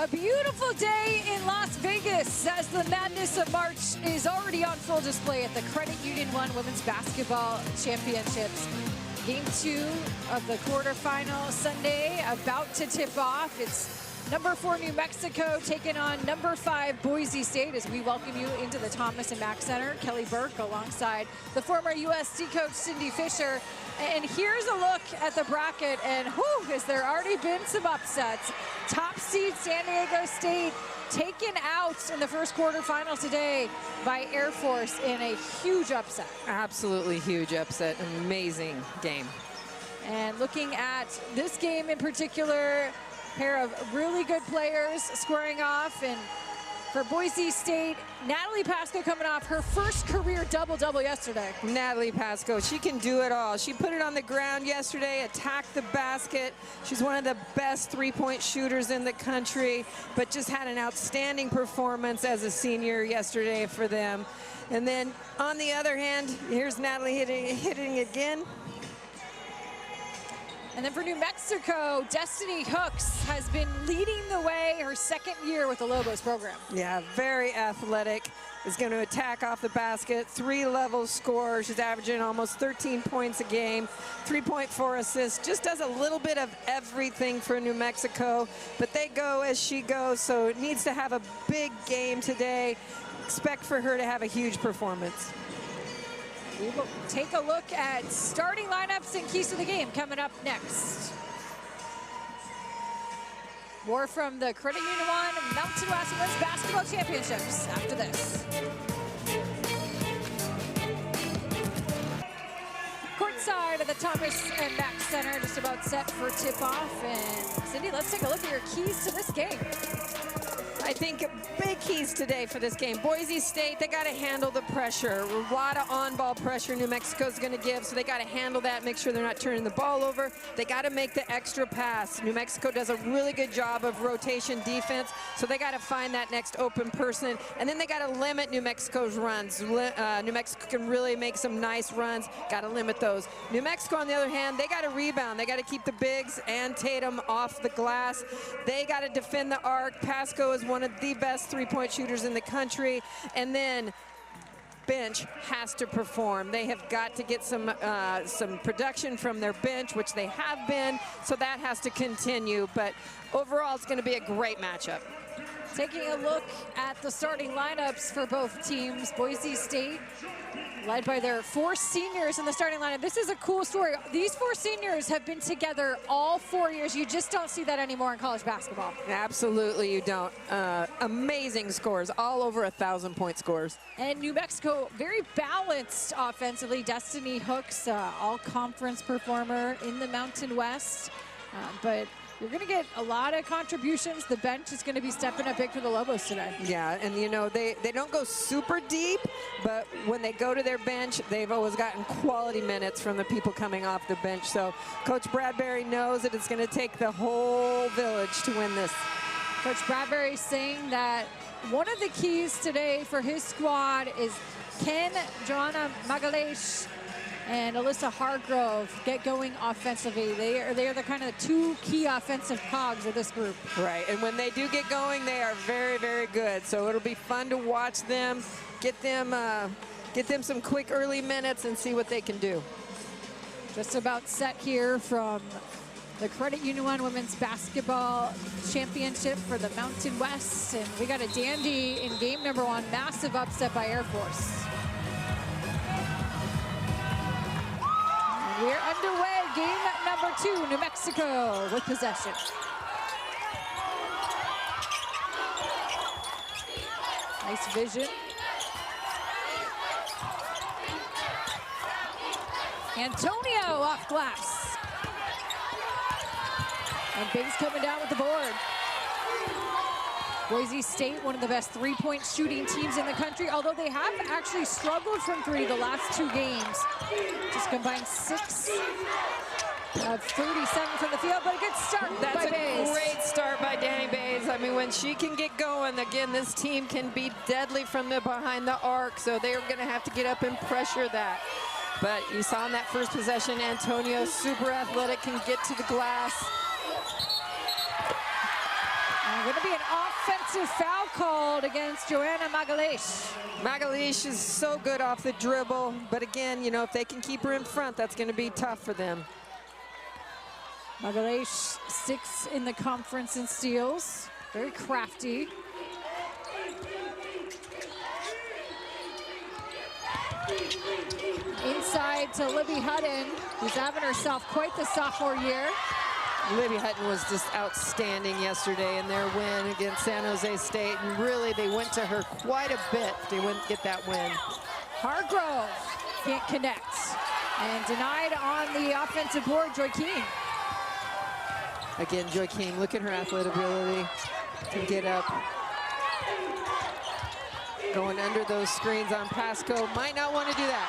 A beautiful day in Las Vegas as the madness of March is already on full display at the Credit Union 1 Women's Basketball Championships. Game 2 of the quarterfinal Sunday about to tip off. It's number 4 New Mexico taking on number 5 Boise State as we welcome you into the Thomas and Mack Center. Kelly Burke alongside the former USC coach Cindy Fisher. And here's a look at the bracket, and whew, has there already been some upsets. Top seed San Diego State taken out in the first quarterfinal today by Air Force in a huge upset. Absolutely huge upset, an amazing game. And looking at this game in particular, pair of really good players squaring off. And for Boise State, Natalie Pasco coming off her first career double-double yesterday. Natalie Pasco, she can do it all. She put it on the ground yesterday, attacked the basket. She's one of the best three-point shooters in the country, but just had an outstanding performance as a senior yesterday for them. And then on the other hand, here's Natalie hitting again. And then for New Mexico, Destiny Hooks has been leading the way her second year with the Lobos program. Yeah, very athletic. Is going to attack off the basket, 3-level scorer. She's averaging almost 13 points a game, 3.4 assists. Just does a little bit of everything for New Mexico, but they go as she goes, so it needs to have a big game today. Expect for her to have a huge performance. We will take a look at starting lineups and keys to the game coming up next. More from the Credit Union 1 Mountain West Women's Basketball Championships after this. Courtside of the Thomas and Mack Center, just about set for tip-off. And Cindy, let's take a look at your keys to this game. I think big keys today for this game. Boise State, they got to handle the pressure. A lot of on-ball pressure New Mexico's going to give, so they got to handle that, make sure they're not turning the ball over. They got to make the extra pass. New Mexico does a really good job of rotation defense, so they got to find that next open person. And then they got to limit New Mexico's runs. New Mexico can really make some nice runs. Got to limit those. New Mexico, on the other hand, they got to rebound. They got to keep the bigs and Tatum off the glass. They got to defend the arc. Pasco is one of the best three-point shooters in the country. And then bench has to perform. They have got to get some production from their bench, which they have been, so that has to continue. But overall, it's going to be a great matchup. Taking a look at the starting lineups for both teams, Boise State led by their 4 seniors in the starting lineup. This is a cool story. These 4 seniors have been together all 4 years. You just don't see that anymore in college basketball. Absolutely you don't. Amazing scores, all over 1,000-point scores. And New Mexico, very balanced offensively. Destiny Hooks, all-conference performer in the Mountain West. But you're going to get a lot of contributions. The bench is going to be stepping up big for the Lobos today. Yeah, and you know, they don't go super deep, but when they go to their bench, they've always gotten quality minutes from the people coming off the bench. So Coach Bradbury knows that it's going to take the whole village to win this. Coach Bradbury saying that one of the keys today for his squad is can Joanna Magalesh and Alyssa Hargrove get going offensively. They are the kind of 2 key offensive cogs of this group. Right, and when they do get going, they are very, very good. So it'll be fun to watch them, get them some quick early minutes and see what they can do. Just about set here from the Credit Union 1 Women's Basketball Championship for the Mountain West. And we got a dandy in game number 1, massive upset by Air Force. We're underway, game number 2, New Mexico with possession. Nice vision. Antonio off glass. And Biggs coming down with the board. Boise State, one of the best three-point shooting teams in the country, although they have actually struggled from 3 the last 2 games. Just combined 6 of 37 from the field, but a good start by Bays. That's a great start by Danny Bays. I mean, when she can get going, again, this team can be deadly from the behind the arc, so they're going to have to get up and pressure that. But you saw in that first possession, Antonio, super athletic, can get to the glass. Going to be an offensive foul called against Joanna Magalhaes. Magalhaes is so good off the dribble, but again, you know, if they can keep her in front, that's going to be tough for them. Magalhaes 6th in the conference in steals. Very crafty. Inside to Libby Hutton, who's having herself quite the sophomore year. Libby Hutton was just outstanding yesterday in their win against San Jose State, and really they went to her quite a bit. They wouldn't get that win. Hargrove can't connect, and denied on the offensive board, Joy Keane. Again, Joy Keane, look at her athletic ability to get up. Going under those screens on Pasco, might not want to do that.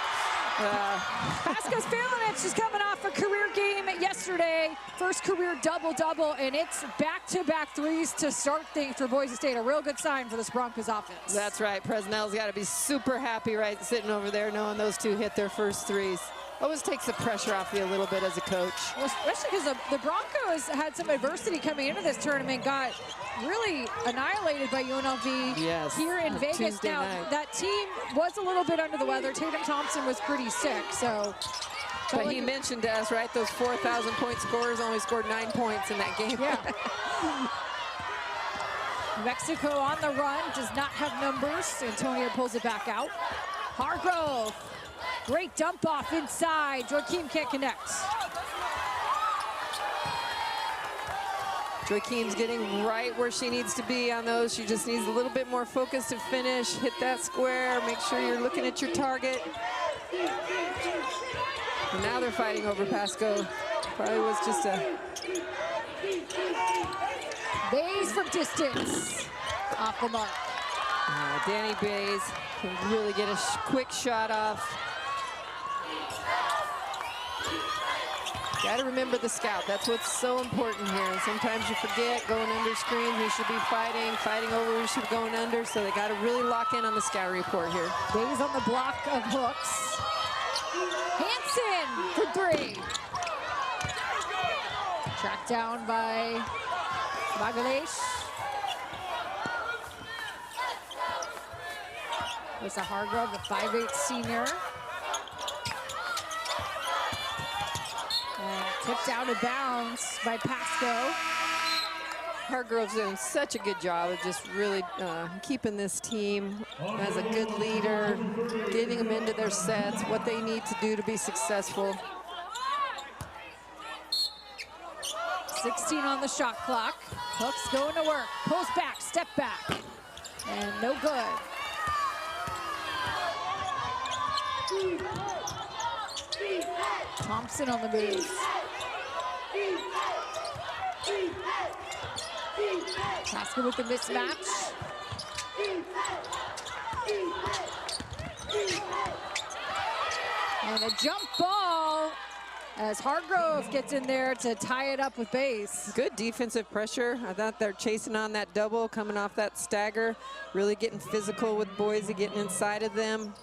Pasco's feeling it. She's coming off a career game yesterday. First career double-double, and it's back-to-back threes to start things for Boise State. A real good sign for this Broncos offense. That's right. Presnell's got to be super happy, right, sitting over there knowing those two hit their first threes. Always takes the pressure off you a little bit as a coach. Well, especially because the Broncos had some adversity coming into this tournament, got really annihilated by UNLV here in Vegas. Tuesday now, night. That team was a little bit under the weather. Tatum Thompson was pretty sick, so. But he mentioned to us, right, those 4,000-point scorers only scored 9 points in that game. Yeah. Mexico on the run, does not have numbers. Antonio pulls it back out. Hargrove. Great dump off inside. Joaquin can't connect. Joaquin's getting right where she needs to be on those. She just needs a little bit more focus to finish. Hit that square. Make sure you're looking at your target. And now they're fighting over Pasco. Probably was just a... Bays from distance. Off the mark. Danny Bays can really get a quick shot off. Got to remember the scout. That's what's so important here. Sometimes you forget going under screens. We should be fighting over. We should be going under. So they got to really lock in on the scout report here. Bays on the block of hooks. Hansen for three. Tracked down by Magalhaes. There's a Hargrove, the 5'8" senior. And tipped out of bounds by Pasco. Hargrove's doing such a good job of just really keeping this team as a good leader, getting them into their sets, what they need to do to be successful. 16 on the shot clock. Hooks going to work. Pulls back, step back. And no good. Thompson on the move. Pasco with the mismatch. And a jump ball as Hargrove gets in there to tie it up with Bays. Good defensive pressure. I thought they're chasing on that double, coming off that stagger, really getting physical with Boise, getting inside of them.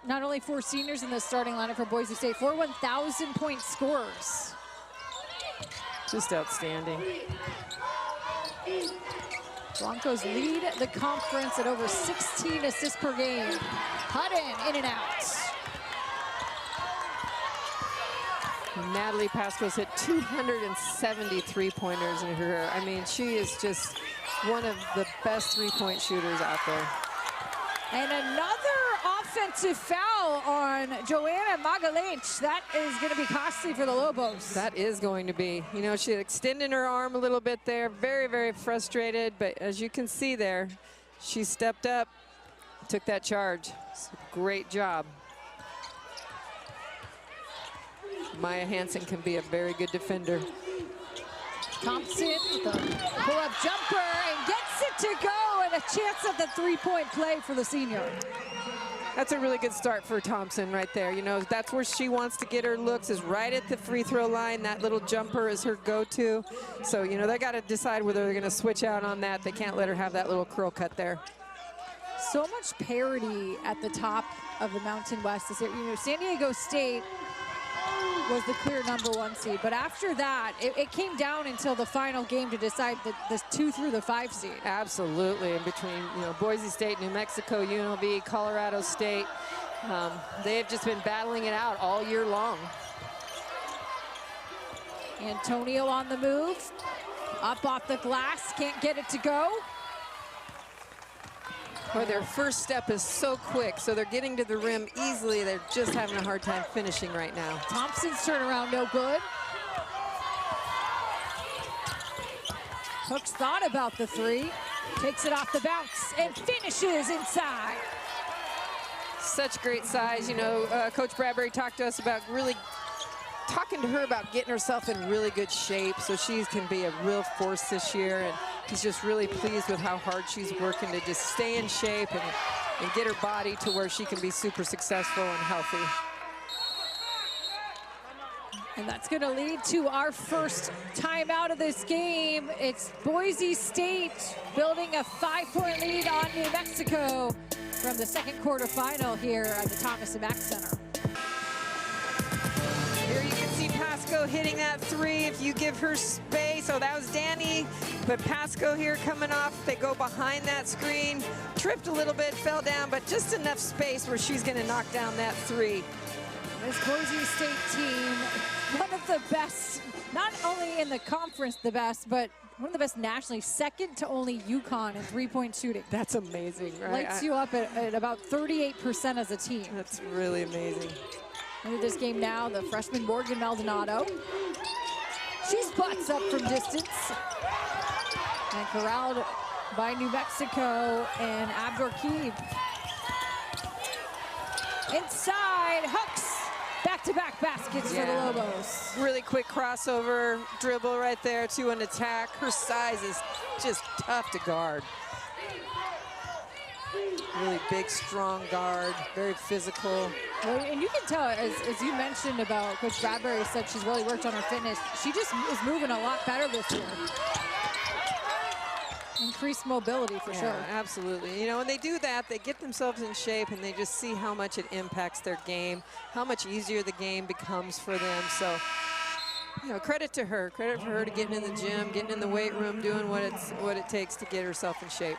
Not only four seniors in the starting lineup for Boise State, 4 1,000-point scorers. Just outstanding. Broncos lead the conference at over 16 assists per game. Hutton in and out. Natalie Pasco's hit 270 three-pointers in her career. I mean, she is just one of the best three-point shooters out there. And another offensive foul on Joanna Magalhaes. That is going to be costly for the Lobos. That is going to be. You know, she extended her arm a little bit there. Very, very frustrated. But as you can see there, she stepped up, took that charge. Great job. Maya Hansen can be a very good defender. Thompson with the pull-up jumper and gets it to go, and a chance at the three-point play for the senior. That's a really good start for Thompson right there. You know, that's where she wants to get her looks, is right at the free throw line. That little jumper is her go-to. So, you know, they got to decide whether they're going to switch out on that. They can't let her have that little curl cut there. So much parity at the top of the Mountain West this year. You know, San Diego State was the clear #1 seed. But after that, it came down until the final game to decide the 2 through the 5 seed. Absolutely, in between, you know, Boise State, New Mexico, UNLV, Colorado State. They have just been battling it out all year long. Antonio on the move, up off the glass, can't get it to go. Well, their first step is so quick, so they're getting to the rim easily. They're just having a hard time finishing right now. Thompson's turnaround, no good. Hooks thought about the 3, takes it off the bounce, and finishes inside. Such great size. You know, Coach Bradbury talked to us about really talking to her about getting herself in really good shape so she can be a real force this year, and he's just really pleased with how hard she's working to just stay in shape and get her body to where she can be super successful and healthy. And that's going to lead to our first timeout of this game. It's Boise State building a 5-point lead on New Mexico from the second quarterfinal here at the Thomas and Mack Center. Here you can see Pasco hitting that 3 if you give her space. Oh, that was Danny, but Pasco here coming off. They go behind that screen, tripped a little bit, fell down, but just enough space where she's going to knock down that 3. This Boise State team, one of the best, not only in the conference the best, but one of the best nationally, second to only UConn in 3-point shooting. That's amazing, right? Lights you up at about 38% as a team. That's really amazing. Into this game now, the freshman Morgan Maldonado. She spots up from distance. And corralled by New Mexico and Abdur-Keeb. Inside, hooks. Back-to-back baskets for the Lobos. Really quick crossover, dribble right there to an attack. Her size is just tough to guard. Really big, strong guard, very physical. Well, and you can tell, as you mentioned about Coach Bradbury said she's really worked on her fitness. She just is moving a lot better this year. Increased mobility for sure. Absolutely. You know, when they do that, they get themselves in shape and they just see how much it impacts their game, how much easier the game becomes for them. So, you know, credit to her. Credit for her to getting in the gym, getting in the weight room, doing what it takes to get herself in shape.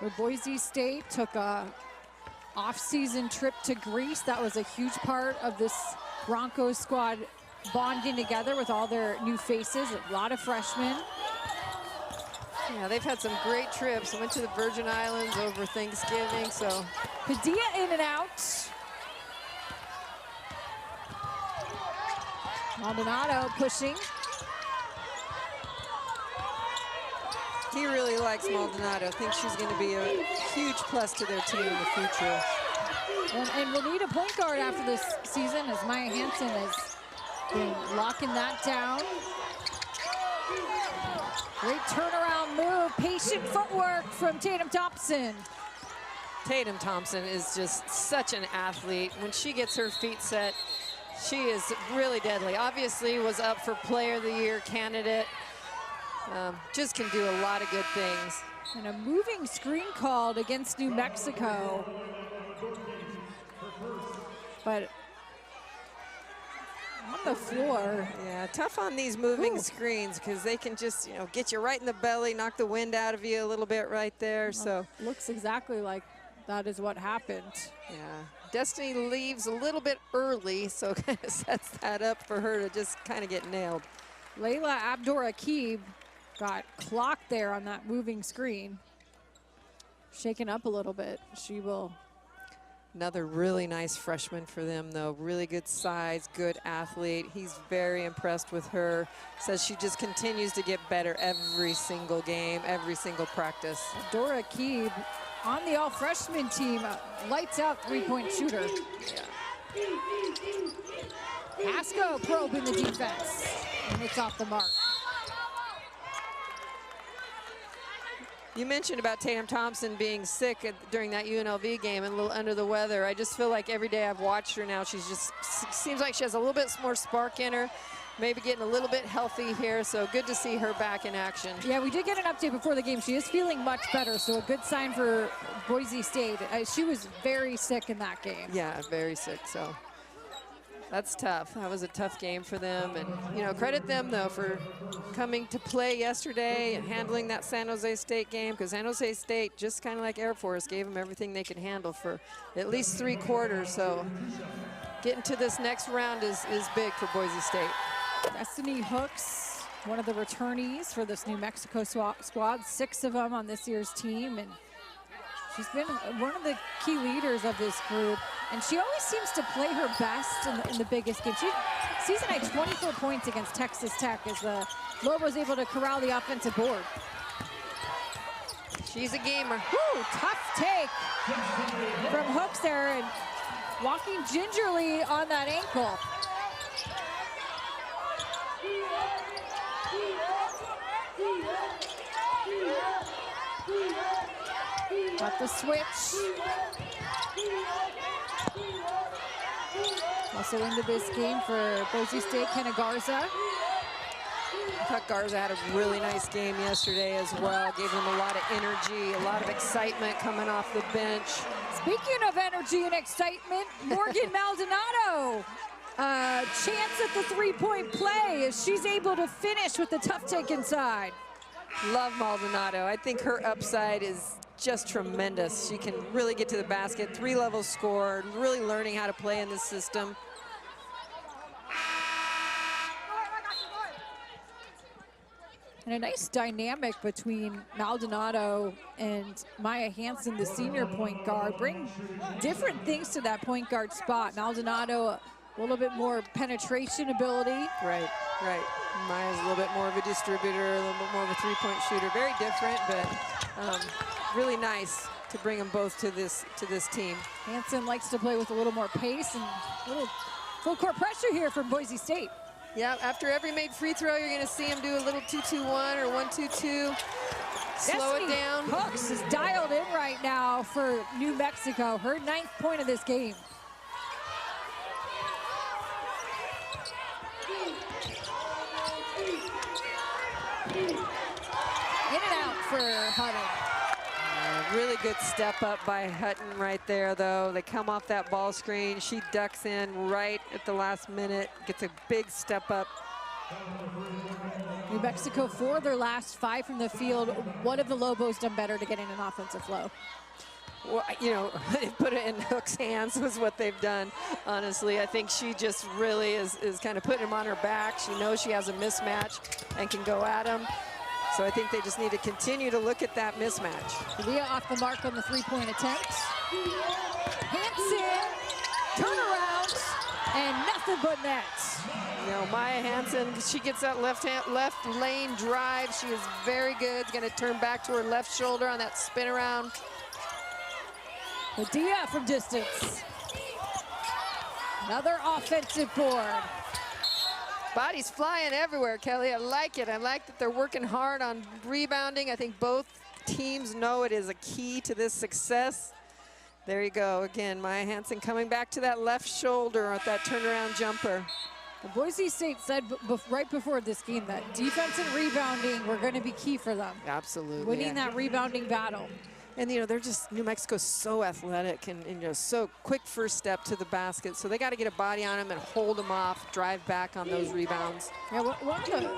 Where Boise State took a off-season trip to Greece. That was a huge part of this Broncos squad bonding together with all their new faces, a lot of freshmen. Yeah, they've had some great trips. Went to the Virgin Islands over Thanksgiving, so. Padilla in and out. Maldonado pushing. He really likes Maldonado. I think she's going to be a huge plus to their team in the future. And we'll need a point guard after this season, as Maya Hansen has been locking that down. Great turnaround move, patient footwork from Tatum Thompson. Tatum Thompson is just such an athlete. When she gets her feet set, she is really deadly. Obviously was up for Player of the Year candidate. Just can do a lot of good things. And a moving screen called against New Mexico. But on the floor. Yeah, tough on these moving screens because they can just, you know, get you right in the belly, knock the wind out of you a little bit right there. Well, so looks exactly like that is what happened. Yeah, Destiny leaves a little bit early, so kind of sets that up for her to just kind of get nailed. Layla Abdur-Keeb got clocked there on that moving screen. Shaken up a little bit. She will. Another really nice freshman for them, though. Really good size, good athlete. He's very impressed with her. Says she just continues to get better every single game, every single practice. Abdur-Keeb on the all-freshman team, lights out three-point shooter. Yeah. Pasco probing the defense, and it's off the mark. You mentioned about Tatum Thompson being sick during that UNLV game and a little under the weather. I just feel like every day I've watched her now, she's just, seems like she has a little bit more spark in her, maybe getting a little bit healthy here, so good to see her back in action. Yeah, we did get an update before the game. She is feeling much better, so a good sign for Boise State. She was very sick in that game. Yeah, very sick, so. That's tough. That was a tough game for them. And, you know, credit them, though, for coming to play yesterday and handling that San Jose State game, because San Jose State, just kind of like Air Force, gave them everything they could handle for at least 3 quarters. So getting to this next round is big for Boise State. Destiny Hooks, one of the returnees for this New Mexico squad, 6 of them on this year's team. And she's been one of the key leaders of this group, and she always seems to play her best in the biggest game. Season high 24 points against Texas Tech as the Lobos able to corral the offensive board. She's a gamer. Woo, tough take from Hooks there, and walking gingerly on that ankle. Got the switch. Also into this game for Boise State, Kenna Garza. I thought Garza had a really nice game yesterday as well. Gave them a lot of energy, a lot of excitement coming off the bench. Speaking of energy and excitement, Morgan Maldonado. Chance at the three-point play as she's able to finish with the tough take inside. Love Maldonado. I think her upside is just tremendous. She can really get to the basket, 3-level score, really learning how to play in this system. And a nice dynamic between Maldonado and Maya Hansen, the senior point guard. Bring different things to that point guard spot. Maldonado, a little bit more penetration ability. Right. Maya's a little bit more of a distributor, a little bit more of a three-point shooter. Very different, but really nice to bring them both to this team. Hansen likes to play with a little more pace and a little full court pressure here from Boise State. Yeah, after every made free throw, you're going to see him do a little 2-2-1 or 1-2-2. Slow it down. Hooks is dialed in right now for New Mexico. Her 9th point of this game. In and out for Hutton. Really good step up by Hutton right there, though. They come off that ball screen. She ducks in right at the last minute, gets a big step up. New Mexico, 4 of their last 5 from the field. What have the Lobos done better to get in an offensive flow? Well, you know, put it in Hook's hands was what they've done, honestly. I think she just really is kind of putting him on her back. She knows she has a mismatch and can go at him. So I think they just need to continue to look at that mismatch. Leah off the mark on the three-point attempt. Hansen, turnaround, and nothing but nets. You know, Maya Hansen, she gets that left lane drive. She is very good. Going to turn back to her left shoulder on that spin around. Padilla from distance. Another offensive board. Bodies flying everywhere, Kelly. I like it. I like that they're working hard on rebounding. I think both teams know it is a key to this success. There you go. Again, Maya Hansen coming back to that left shoulder at that turnaround jumper. Boise State said right before this game that defense and rebounding were going to be key for them. Absolutely. Winning that rebounding battle. And, you know, they're just, New Mexico's so athletic and you know, so quick first step to the basket. So they got to get a body on them and hold them off, drive back on those rebounds. Yeah, one of the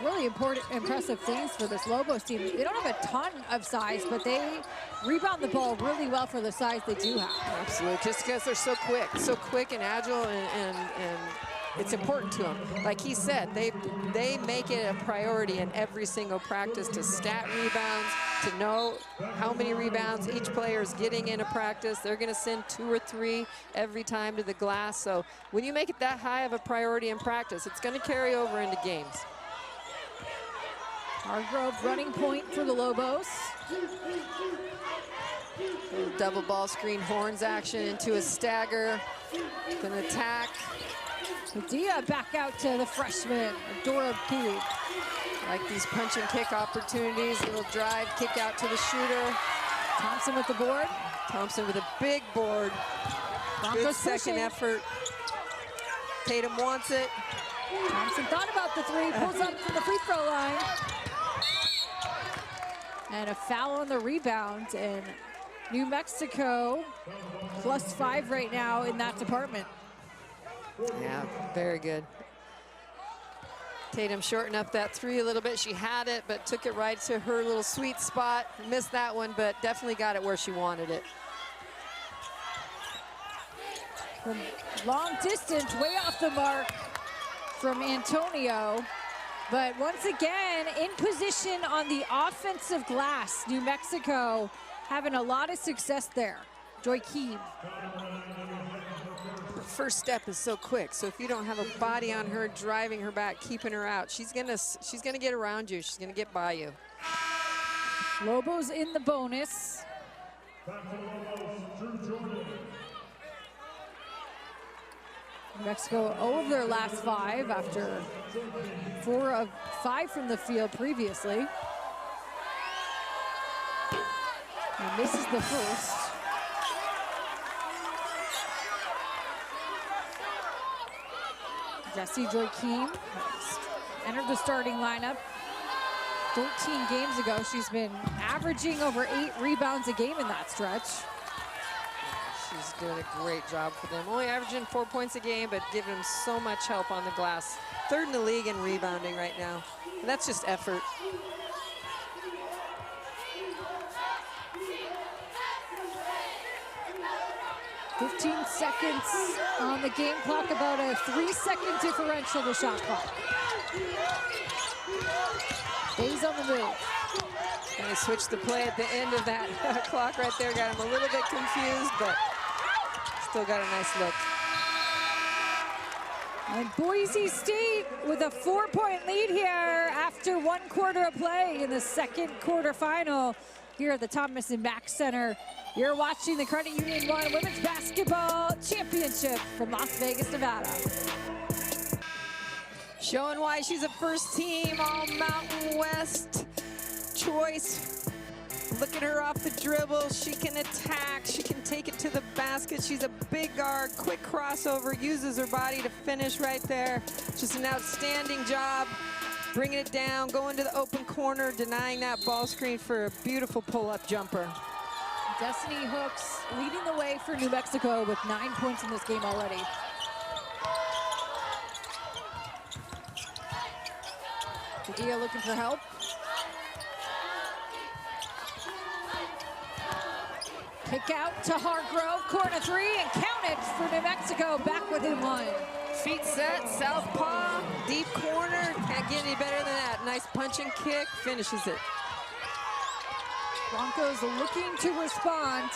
really impressive things for this Lobos team, they don't have a ton of size, but they rebound the ball really well for the size they do have. Absolutely, just because they're so quick and agile, and it's important to them. Like he said, they make it a priority in every single practice to stat rebounds, to know how many rebounds each player is getting in a practice. They're going to send 2 or 3 every time to the glass. So when you make it that high of a priority in practice, it's going to carry over into games. Hargrove running point for the Lobos. Little double ball screen horns action into a stagger. An attack. Padilla back out to the freshman, Dora Pooley. Like these punch and kick opportunities. Little drive, kick out to the shooter. Thompson with the board. Thompson with a big board. Broncos good second pushing. effort. Tatum wants it. Thompson thought about the 3, pulls up from the free throw line. And a foul on the rebound, and New Mexico +5 right now in that department. Yeah, very good. Tatum shortened up that three a little bit. She had it, but took it right to her little sweet spot. Missed that one, but definitely got it where she wanted it. From long distance, way off the mark from Antonio. But once again, in position on the offensive glass. New Mexico having a lot of success there. Joaquin. Her first step is so quick, so if you don't have a body on her, driving her back, keeping her out, she's gonna get around you. She's gonna get by you. Lobos in the bonus. New Mexico over their last 5 after 4 of 5 from the field previously. And this is the first. Jessie Joaquin entered the starting lineup 13 games ago. She's been averaging over 8 rebounds a game in that stretch. She's doing a great job for them. Only averaging 4 points a game, but giving them so much help on the glass. 3rd in the league in rebounding right now. And that's just effort. "15 seconds on the game clock, about a 3-second differential to shot clock. Stays on the move. And they switched the play at the end of that clock right there. Got him a little bit confused, but still got a nice look. And Boise State with a 4-point lead here after 1 quarter of play in the second quarterfinal here at the Thomas and Mack Center. You're watching the Credit Union 1 Women's Basketball Championship from Las Vegas, Nevada. Showing why she's a first-team All-Mountain West choice. Look at her off the dribble. She can attack. She can take it to the basket. She's a big guard, quick crossover, uses her body to finish right there. Just an outstanding job bringing it down, going to the open corner, denying that ball screen for a beautiful pull-up jumper. Destiny Hooks leading the way for New Mexico with 9 points in this game already. Padilla looking for help. Kick out to Hargrove, corner 3, and count it for New Mexico, back within 1. Feet set, southpaw, deep corner. Can't get any better than that. Nice punching kick, finishes it. Broncos looking to respond.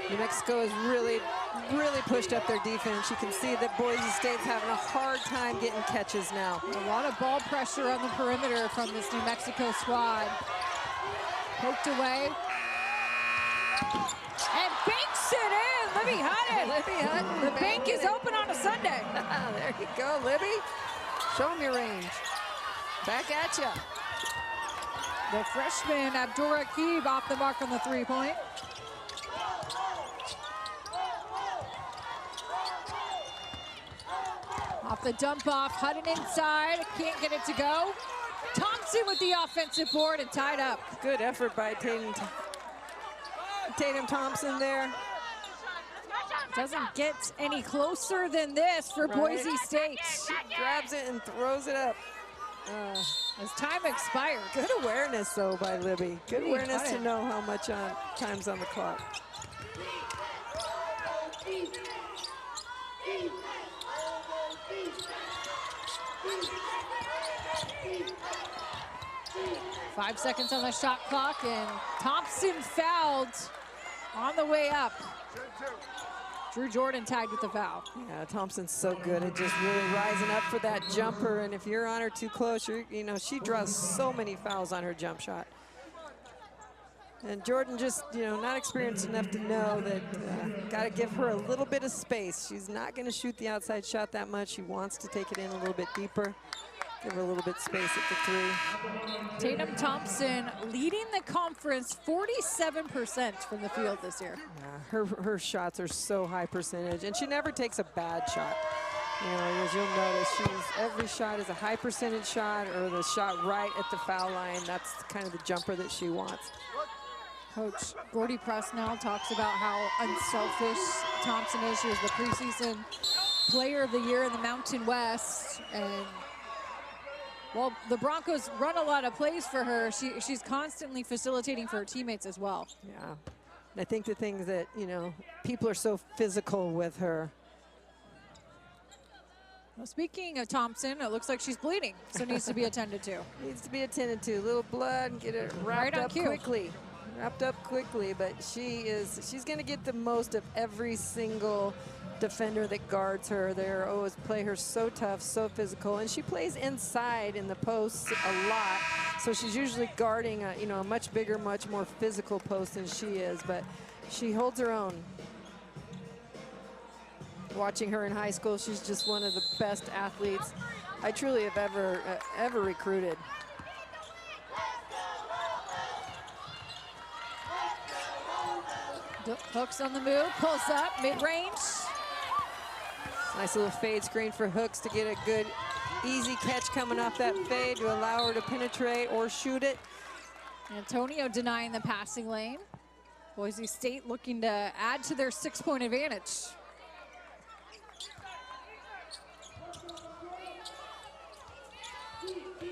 New Mexico has really pushed up their defense. You can see that Boise State's having a hard time getting catches now. A lot of ball pressure on the perimeter from this New Mexico squad. Poked away. And banks it in. Libby Hutton. Libby Hutton. The bank is open on a Sunday. There you go, Libby. Show them your range. Back at you. The freshman, Abdur-Rakib, off the mark on the 3-point. Off the dump off, Hutton inside, can't get it to go. Thompson with the offensive board and tied up. Good effort by Tatum Thompson there. Doesn't get any closer than this for Boise State. She grabs it and throws it up. As time expired. Good awareness though by Libby. Good awareness to know how much time's on the clock. Five seconds on the shot clock, and Thompson fouled on the way up. Drew Jordan tagged with the foul. Yeah, Thompson's so good at just really rising up for that jumper, and if you're on her too close, you know, she draws so many fouls on her jump shot. And Jordan just, you know, not experienced enough to know that got to give her a little bit of space. She's not going to shoot the outside shot that much. She wants to take it in a little bit deeper. Give her a little bit of space at the 3. Tatum Thompson leading the conference 47% from the field this year. Yeah, her shots are so high percentage, and she never takes a bad shot. You know, as you'll notice, every shot is a high percentage shot or the shot right at the foul line. That's kind of the jumper that she wants. Coach Gordy Presnell talks about how unselfish Thompson is. She was the preseason player of the year in the Mountain West. And well, the Broncos run a lot of plays for her. She's constantly facilitating for her teammates as well. Yeah. And I think the things that, you know, people are so physical with her. Well, speaking of Thompson, it looks like she's bleeding, so needs to be attended to. Needs to be attended to. A little blood, get it wrapped up quickly. Wrapped up quickly, but she's going to get the most of every single defender that guards her. They always play her so tough, so physical, and she plays inside in the posts a lot. So she's usually guarding a, you know, a much bigger, much more physical post than she is, but she holds her own. Watching her in high school, she's just one of the best athletes I truly have ever recruited. Hooks on the move, pulls up, mid-range. Nice little fade screen for Hooks to get a good, easy catch coming off that fade to allow her to penetrate or shoot it. Antonio denying the passing lane. Boise State looking to add to their 6-point advantage.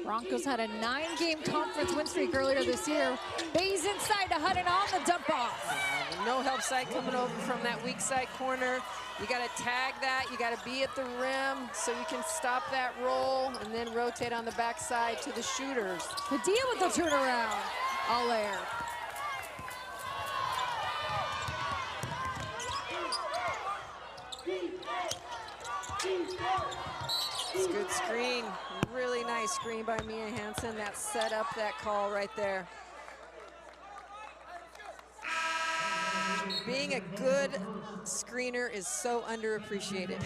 Broncos had a 9-game conference win streak earlier this year. Bays inside to Hutton on the dump off. No help side coming over from that weak side corner. You got to tag that. You got to be at the rim so you can stop that roll and then rotate on the backside to the shooters. Padilla with the turnaround. All air. It's a good screen. Really nice screen by Mia Hansen. That set up that call right there. Being a good screener is so underappreciated.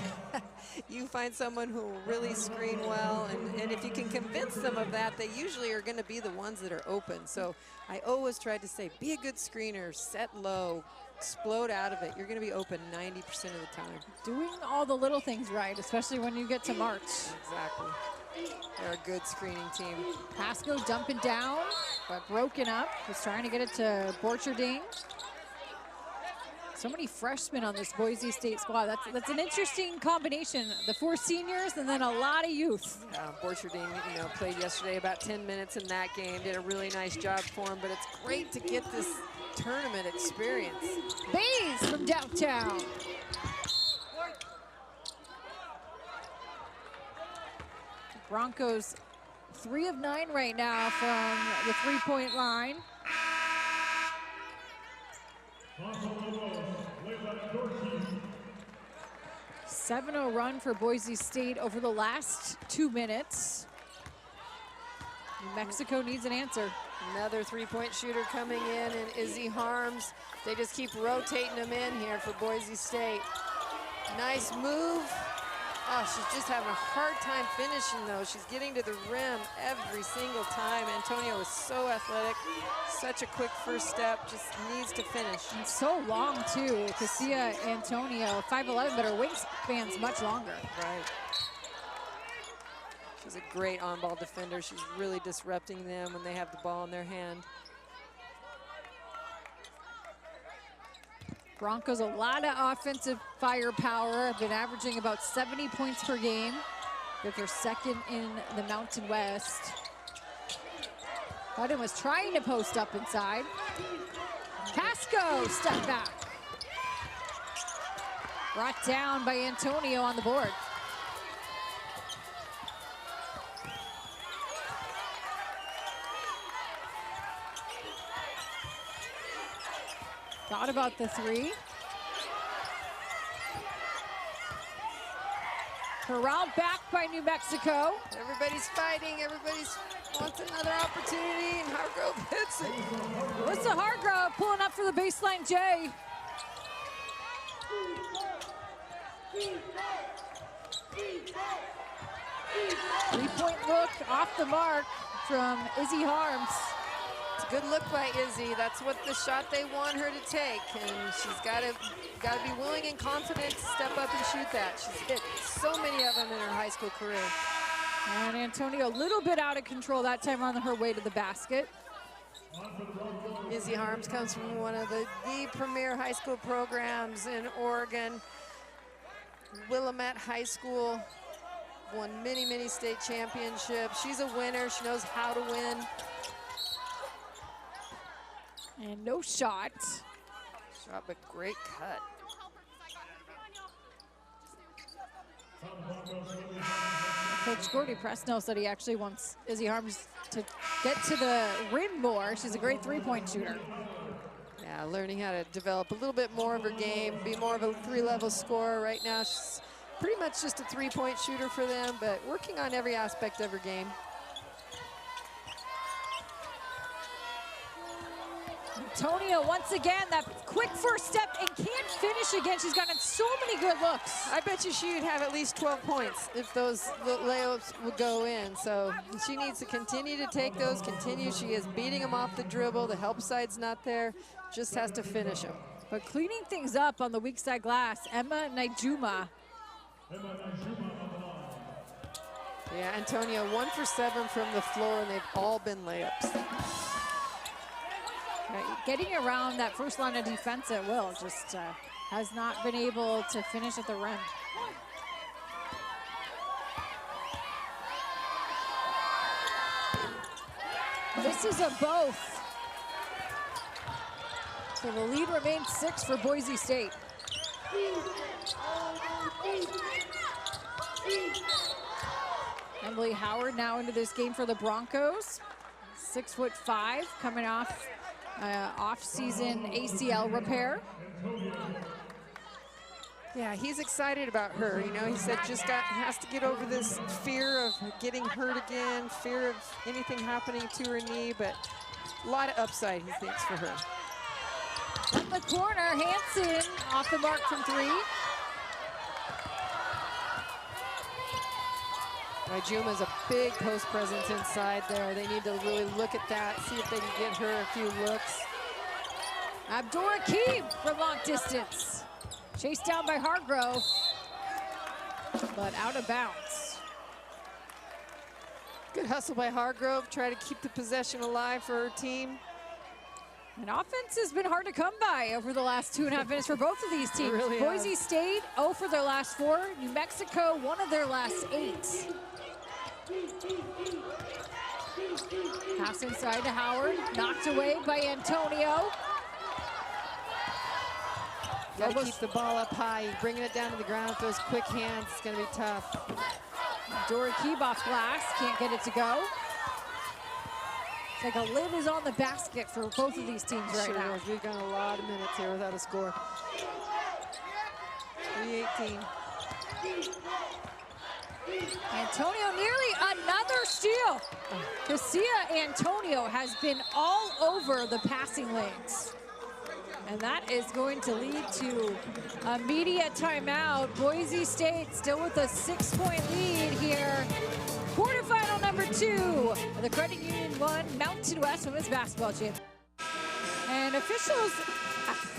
You find someone who will really screen well, and if you can convince them of that, they usually are going to be the ones that are open. So I always try to say, be a good screener, set low, explode out of it. You're going to be open 90% of the time. Doing all the little things right, especially when you get to March. Exactly. They're a good screening team. Pasco dumping down, but broken up. Was trying to get it to Borcherding. So many freshmen on this Boise State squad. That's an interesting combination. The 4 seniors and then a lot of youth. Borcherding, you know, played yesterday about 10 minutes in that game. Did a really nice job for him, but it's great to get this tournament experience. Bays from downtown. Broncos 3 of 9 right now from the 3-point line. 7-0 run for Boise State over the last 2 minutes. New Mexico needs an answer. Another 3-point shooter coming in, and Izzy Harms. They just keep rotating them in here for Boise State. Nice move. Oh, she's just having a hard time finishing, though. She's getting to the rim every single time. Antonio is so athletic. Such a quick first step. Just needs to finish. And so long, too. Cassia Antonio, 5'11", but her wingspan's much longer. Right. She's a great on-ball defender. She's really disrupting them when they have the ball in their hand. Broncos, a lot of offensive firepower. Have been averaging about 70 points per game. They're second in the Mountain West. Hutton was trying to post up inside. Pasco, step back. Brought down by Antonio on the board. Thought about the 3. Corralled back by New Mexico. Everybody's fighting. Everybody wants another opportunity, and Hargrove hits it. Melissa Hargrove pulling up for the baseline J. Three-point look off the mark from Izzy Harms. It's a good look by Izzy. That's what the shot they want her to take, and she's got to be willing and confident to step up and shoot that. She's hit so many of them in her high school career. And Antonio a little bit out of control that time on her way to the basket. Izzy Harms comes from one of the premier high school programs in Oregon. Willamette High School, won many, many state championships. She's a winner, she knows how to win. And no shot. Shot, but great cut. Coach Gordy Presnell said he actually wants Izzy Harms to get to the rim more. She's a great three-point shooter. Yeah, learning how to develop a little bit more of her game, be more of a three-level scorer. Right now, she's pretty much just a three-point shooter for them, but working on every aspect of her game. Antonio, once again, that quick first step and can't finish again. She's gotten so many good looks. I bet you she'd have at least 12 points if those layups would go in. So she needs to continue to take those, She is beating them off the dribble. The help side's not there. Just has to finish them. But cleaning things up on the weak side glass, Emma Naijuma. Yeah, Antonio 1 for 7 from the floor, and they've all been layups. Getting around that first line of defense at will, just has not been able to finish at the rim. This is a both. So the lead remains 6 for Boise State. Emily Howard now into this game for the Broncos. 6'5", coming off off-season ACL repair. Yeah, he's excited about her. You know, he said has to get over this fear of getting hurt again, fear of anything happening to her knee, but a lot of upside, he thinks, for her. In the corner, Hansen off the mark from 3. Naijuma's a big post presence inside there. They need to really look at that, see if they can get her a few looks. Abdur-Rakib from long distance. Chased down by Hargrove, but out of bounds. Good hustle by Hargrove, try to keep the possession alive for her team. And offense has been hard to come by over the last 2.5 minutes for both of these teams. Really Boise State, 0 for their last 4. New Mexico, 1 of their last 8. Pass inside to Howard, knocked away by Antonio. Got to keep the ball up high, bringing it down to the ground with those quick hands. It's going to be tough. Abdur-Rakib off glass, can't get it to go. It's like a lid is on the basket for both of these teams right now. Is. We've gone a lot of minutes here without a score. 3:18. Antonio nearly another steal. Cassia Antonio has been all over the passing lanes. And that is going to lead to a media timeout. Boise State still with a 6-point lead here. Quarterfinal number 2 of the Credit Union 1 Mountain West Women's Basketball Championship. And officials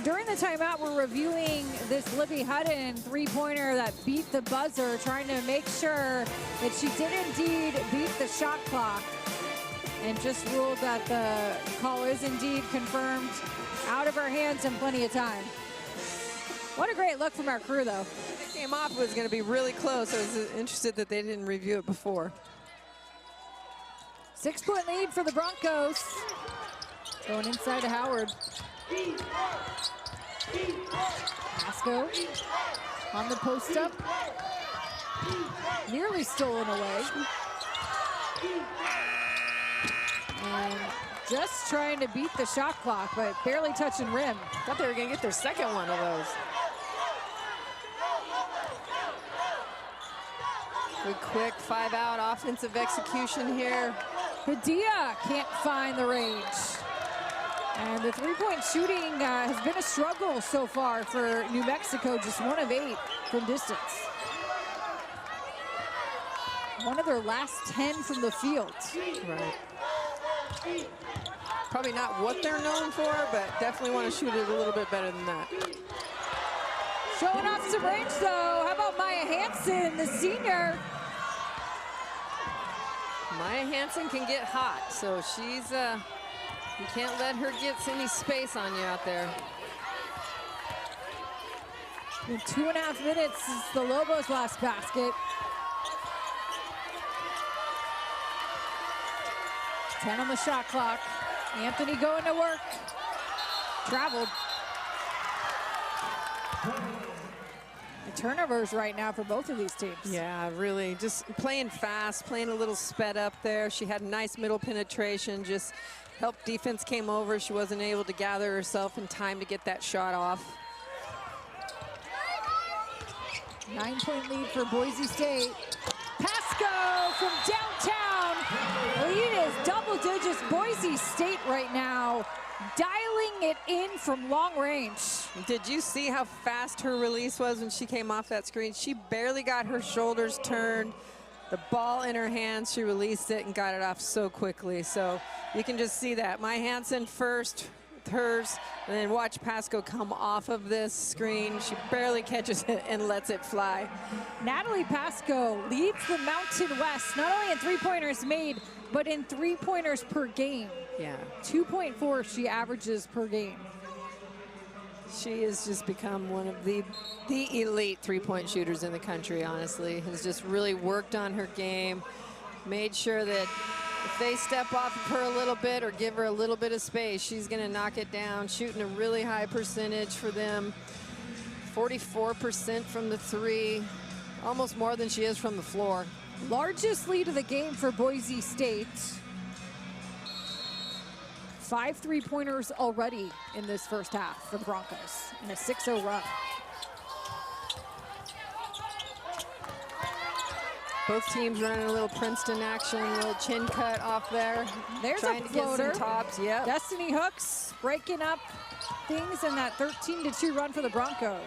during the timeout were reviewing this Libby Hutton three-pointer that beat the buzzer, trying to make sure that she did indeed beat the shot clock, and just ruled that the call is indeed confirmed. Out of our hands and plenty of time. What a great look from our crew, though. It came off, it was going to be really close. I was interested that they didn't review it before. 6-point lead for the Broncos. Going inside to Howard. Masco on the post up. Nearly stolen away. And just trying to beat the shot clock, but barely touching rim. Thought they were going to get their second one of those. Good quick 5-out offensive execution here. Padilla can't find the range. And the three-point shooting has been a struggle so far for New Mexico, just 1 of 8 from distance. 1 of their last 10 from the field. Right. Probably not what they're known for, but definitely want to shoot it a little bit better than that. Showing off some range, though. How about Maya Hansen, the senior? Maya Hansen can get hot, so she's You can't let her get any space on you out there. In 2.5 minutes is the Lobos' last basket. 10 on the shot clock. Anthony going to work. Traveled. The turnovers right now for both of these teams. Yeah, really just playing fast, playing a little sped up there. She had nice middle penetration, just helped defense came over. She wasn't able to gather herself in time to get that shot off. 9-point lead for Boise State. Pasco from downtown. Lead is double digits. Boise State right now dialing it in from long range. Did you see how fast her release was when she came off that screen? She barely got her shoulders turned. The ball in her hands, she released it and got it off so quickly. So you can just see that. Maya Hansen first, hers, and then watch Pasco come off of this screen. She barely catches it and lets it fly. Natalie Pasco leads the Mountain West, not only in three-pointers made, but in three-pointers per game. Yeah. 2.4 she averages per game. She has just become one of the elite three-point shooters in the country, honestly. Has just really worked on her game, made sure that if they step off of her a little bit or give her a little bit of space, she's going to knock it down, shooting a really high percentage for them. 44% from the three, almost more than she is from the floor. Largest lead of the game for Boise State. 5 three-pointers already in this first half for the Broncos in a 6-0 run. Both teams running a little Princeton action, a little chin cut off there. There's trying a to get floater. some tops. Yeah. Destiny Hooks breaking up things in that 13-2 run for the Broncos.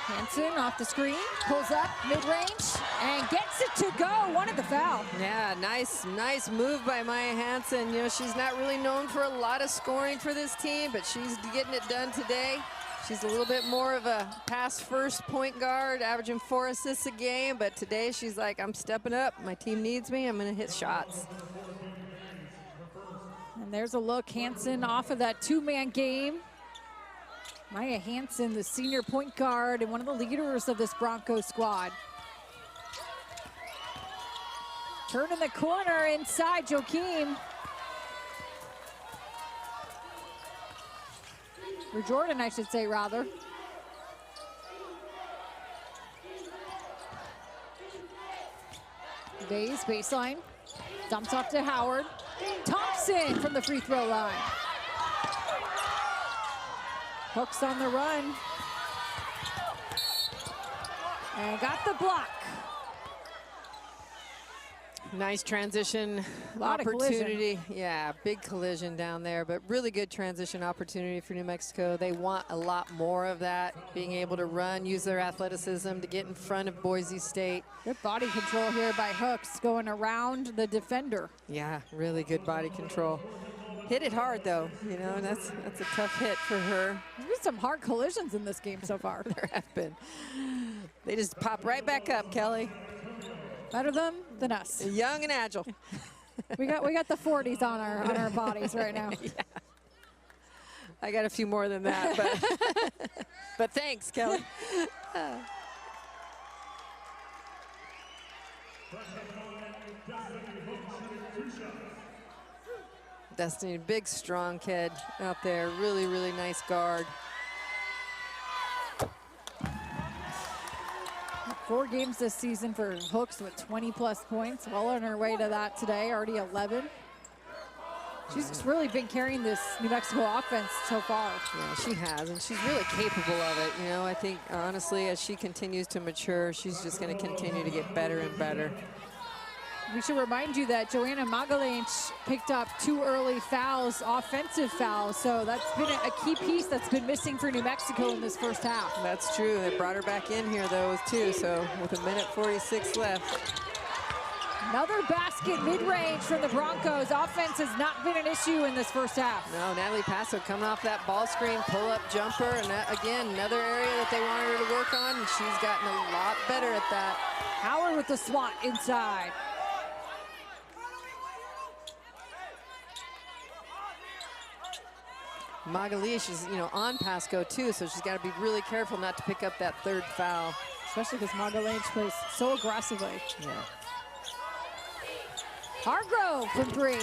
Hansen off the screen, pulls up mid-range, and gets it to go. Wanted the foul. Yeah, nice move by Maya Hansen. You know, she's not really known for a lot of scoring for this team, but she's getting it done today. She's a little bit more of a pass-first point guard, averaging 4 assists a game, but today she's like, I'm stepping up. My team needs me. I'm going to hit shots. And there's a look, Hansen off of that two-man game. Maya Hansen, the senior point guard and one of the leaders of this Broncos squad. Turn in the corner inside, Joakim. Or Jordan, I should say, rather. Days, baseline. Dumps off to Howard. Thompson from the free throw line. Hooks on the run. And got the block. Nice transition opportunity. Yeah, big collision down there, but really good transition opportunity for New Mexico. They want a lot more of that, being able to run, use their athleticism to get in front of Boise State. Good body control here by Hooks, going around the defender. Yeah, really good body control. Hit it hard, though. You know, that's a tough hit for her. There's been some hard collisions in this game so far. There have been. They just pop right back up, Kelly. Better them than us. Young and agile. we got the 40s on our bodies right now. Yeah. I got a few more than that, but thanks, Kelly. Destiny, big, strong kid out there. Really, really nice guard. 4 games this season for Hooks with 20-plus points. Well on her way to that today, already 11. She's really been carrying this New Mexico offense so far. Yeah, she has, and she's really capable of it. You know, I think, honestly, as she continues to mature, she's just going to continue to get better and better. We should remind you that Joanna Magalhaes picked up 2 early fouls, offensive fouls. So that's been a key piece that's been missing for New Mexico in this first half. That's true. They brought her back in here, though, too. So with 1:46 left. Another basket mid-range from the Broncos. Offense has not been an issue in this first half. No, Natalie Passo coming off that ball screen, pull-up jumper, and that, again, another area that they wanted her to work on, and she's gotten a lot better at that. Howard with the swat inside. Magalish is, on Pasco too, so she's got to be really careful not to pick up that third foul. Especially because Magalish plays so aggressively. Yeah. Hargrove from 3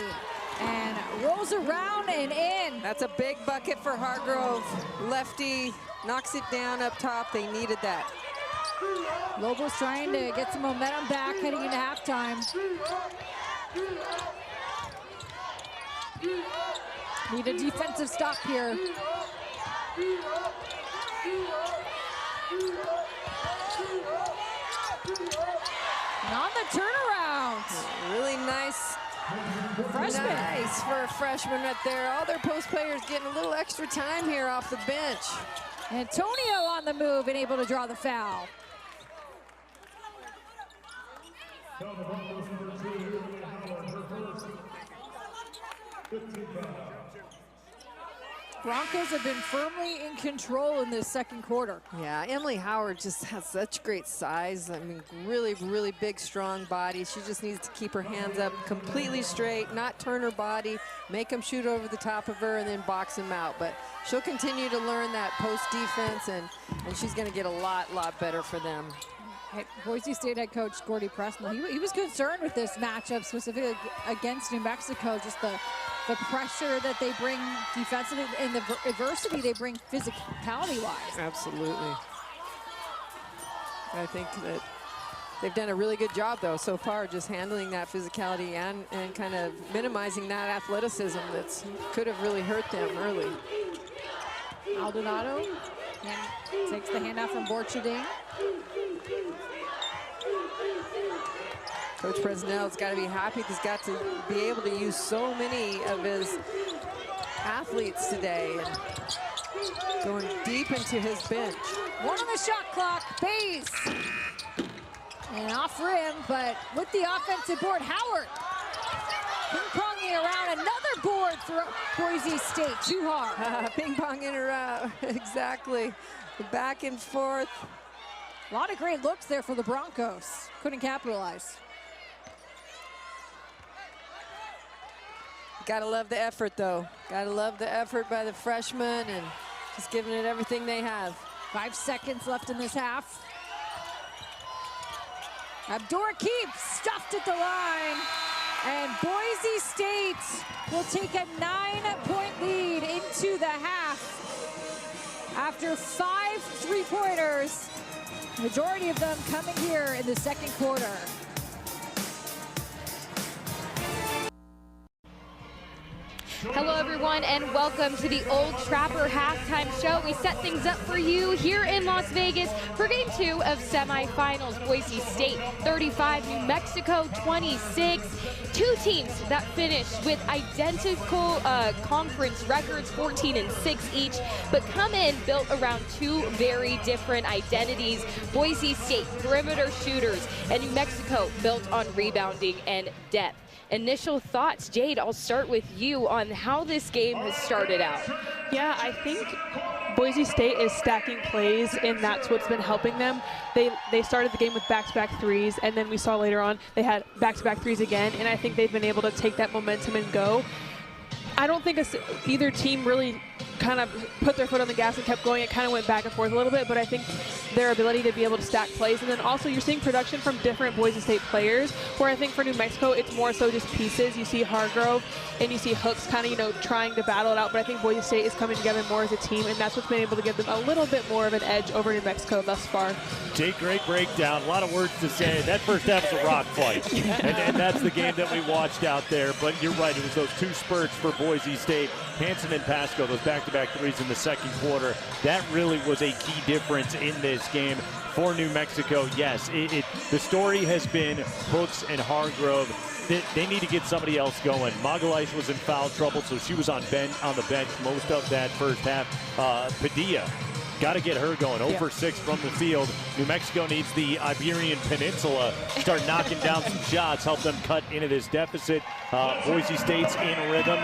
and rolls around and in. That's a big bucket for Hargrove. Lefty knocks it down up top. They needed that. Lobos trying to get some momentum back heading into halftime. Need a defensive stop here. And on the turnaround. Really nice. Freshman. Nice for a freshman right there. All their post players getting a little extra time here off the bench. Antonio on the move and able to draw the foul. Broncos have been firmly in control in this second quarter. Yeah, Emily Howard just has such great size. I mean, really, really big, strong body. She just needs to keep her hands up completely straight, not turn her body, make them shoot over the top of her, and then box them out. But she'll continue to learn that post defense, and she's going to get a lot better for them. Boise State head coach Gordy Presnell, he was concerned with this matchup specifically against New Mexico, just the pressure that they bring defensively and the adversity they bring physicality-wise. Absolutely. I think that they've done a really good job, though, so far, just handling that physicality and kind of minimizing that athleticism that could have really hurt them early. Aldonado takes the handoff from Borcherding. Coach Presnell's got to be happy. He's got to be able to use so many of his athletes today and going deep into his bench. 1 on the shot clock, Bays. And off rim, but with the offensive board, Howard ping-ponging around, another board for Boise State, too hard. Ping-pong in or out, exactly. Back and forth. A lot of great looks there for the Broncos. Couldn't capitalize. Gotta love the effort, though. Gotta love the effort by the freshmen and just giving it everything they have. 5 seconds left in this half. Abdura keeps stuffed at the line. And Boise State will take a 9-point lead into the half after 5 3-pointers. Majority of them coming here in the second quarter. Hello everyone and welcome to the Old Trapper halftime show. We set things up for you here in Las Vegas for game 2 of semifinals. Boise State 35, New Mexico 26. Two teams that finished with identical conference records, 14-6 each, but come in built around 2 very different identities. Boise State, perimeter shooters, and New Mexico built on rebounding and depth. Initial thoughts, Jade, I'll start with you on how this game has started out. Yeah, I think Boise State is stacking plays, and that's what's been helping them. They started the game with back-to-back threes, and then we saw later on they had back-to-back threes again, and I think they've been able to take that momentum and go. I don't think either team really kind of put their foot on the gas and kept going. It kind of went back and forth a little bit, but I think their ability to be able to stack plays, and then also you're seeing production from different Boise State players, where I think for New Mexico it's more so just pieces. You see Hargrove and you see Hooks kind of trying to battle it out, but I think Boise State is coming together more as a team, and that's what's been able to give them a little bit more of an edge over New Mexico thus far. Jake, great breakdown. A lot of words to say. That first half was a rock fight, and that's the game that we watched out there. But you're right, it was those 2 spurts for Boise State. Hanson and Pasco, those back-to-back threes in the second quarter. That really was a key difference in this game for New Mexico. Yes, the story has been Hooks and Hargrove. They need to get somebody else going. Magalish was in foul trouble, so she was on the bench most of that first half. Padilla Got to get her going. 0 for 6 from the field. New Mexico needs the Iberian Peninsula start knocking down some shots, help them cut into this deficit. Boise State's in rhythm.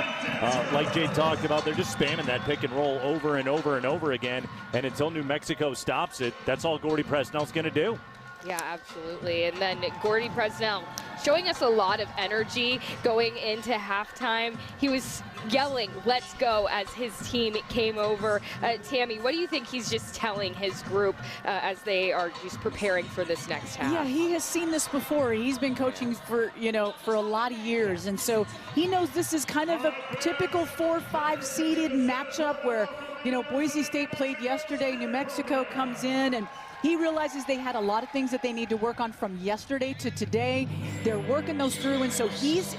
Like Jade talked about, they're just spamming that pick and roll over and over and over again. And until New Mexico stops it, that's all Gordy Presnell's going to do. Yeah, absolutely. And then Gordy Presnell showing us a lot of energy going into halftime. He was yelling, "Let's go," as his team came over. Tammy, what do you think he's just telling his group as they are just preparing for this next half? Yeah, he has seen this before. He's been coaching for, for a lot of years. And so he knows this is kind of a typical 4-5 seeded matchup where, Boise State played yesterday. New Mexico comes in, and he realizes they had a lot of things that they need to work on from yesterday to today. They're working those through, and so he's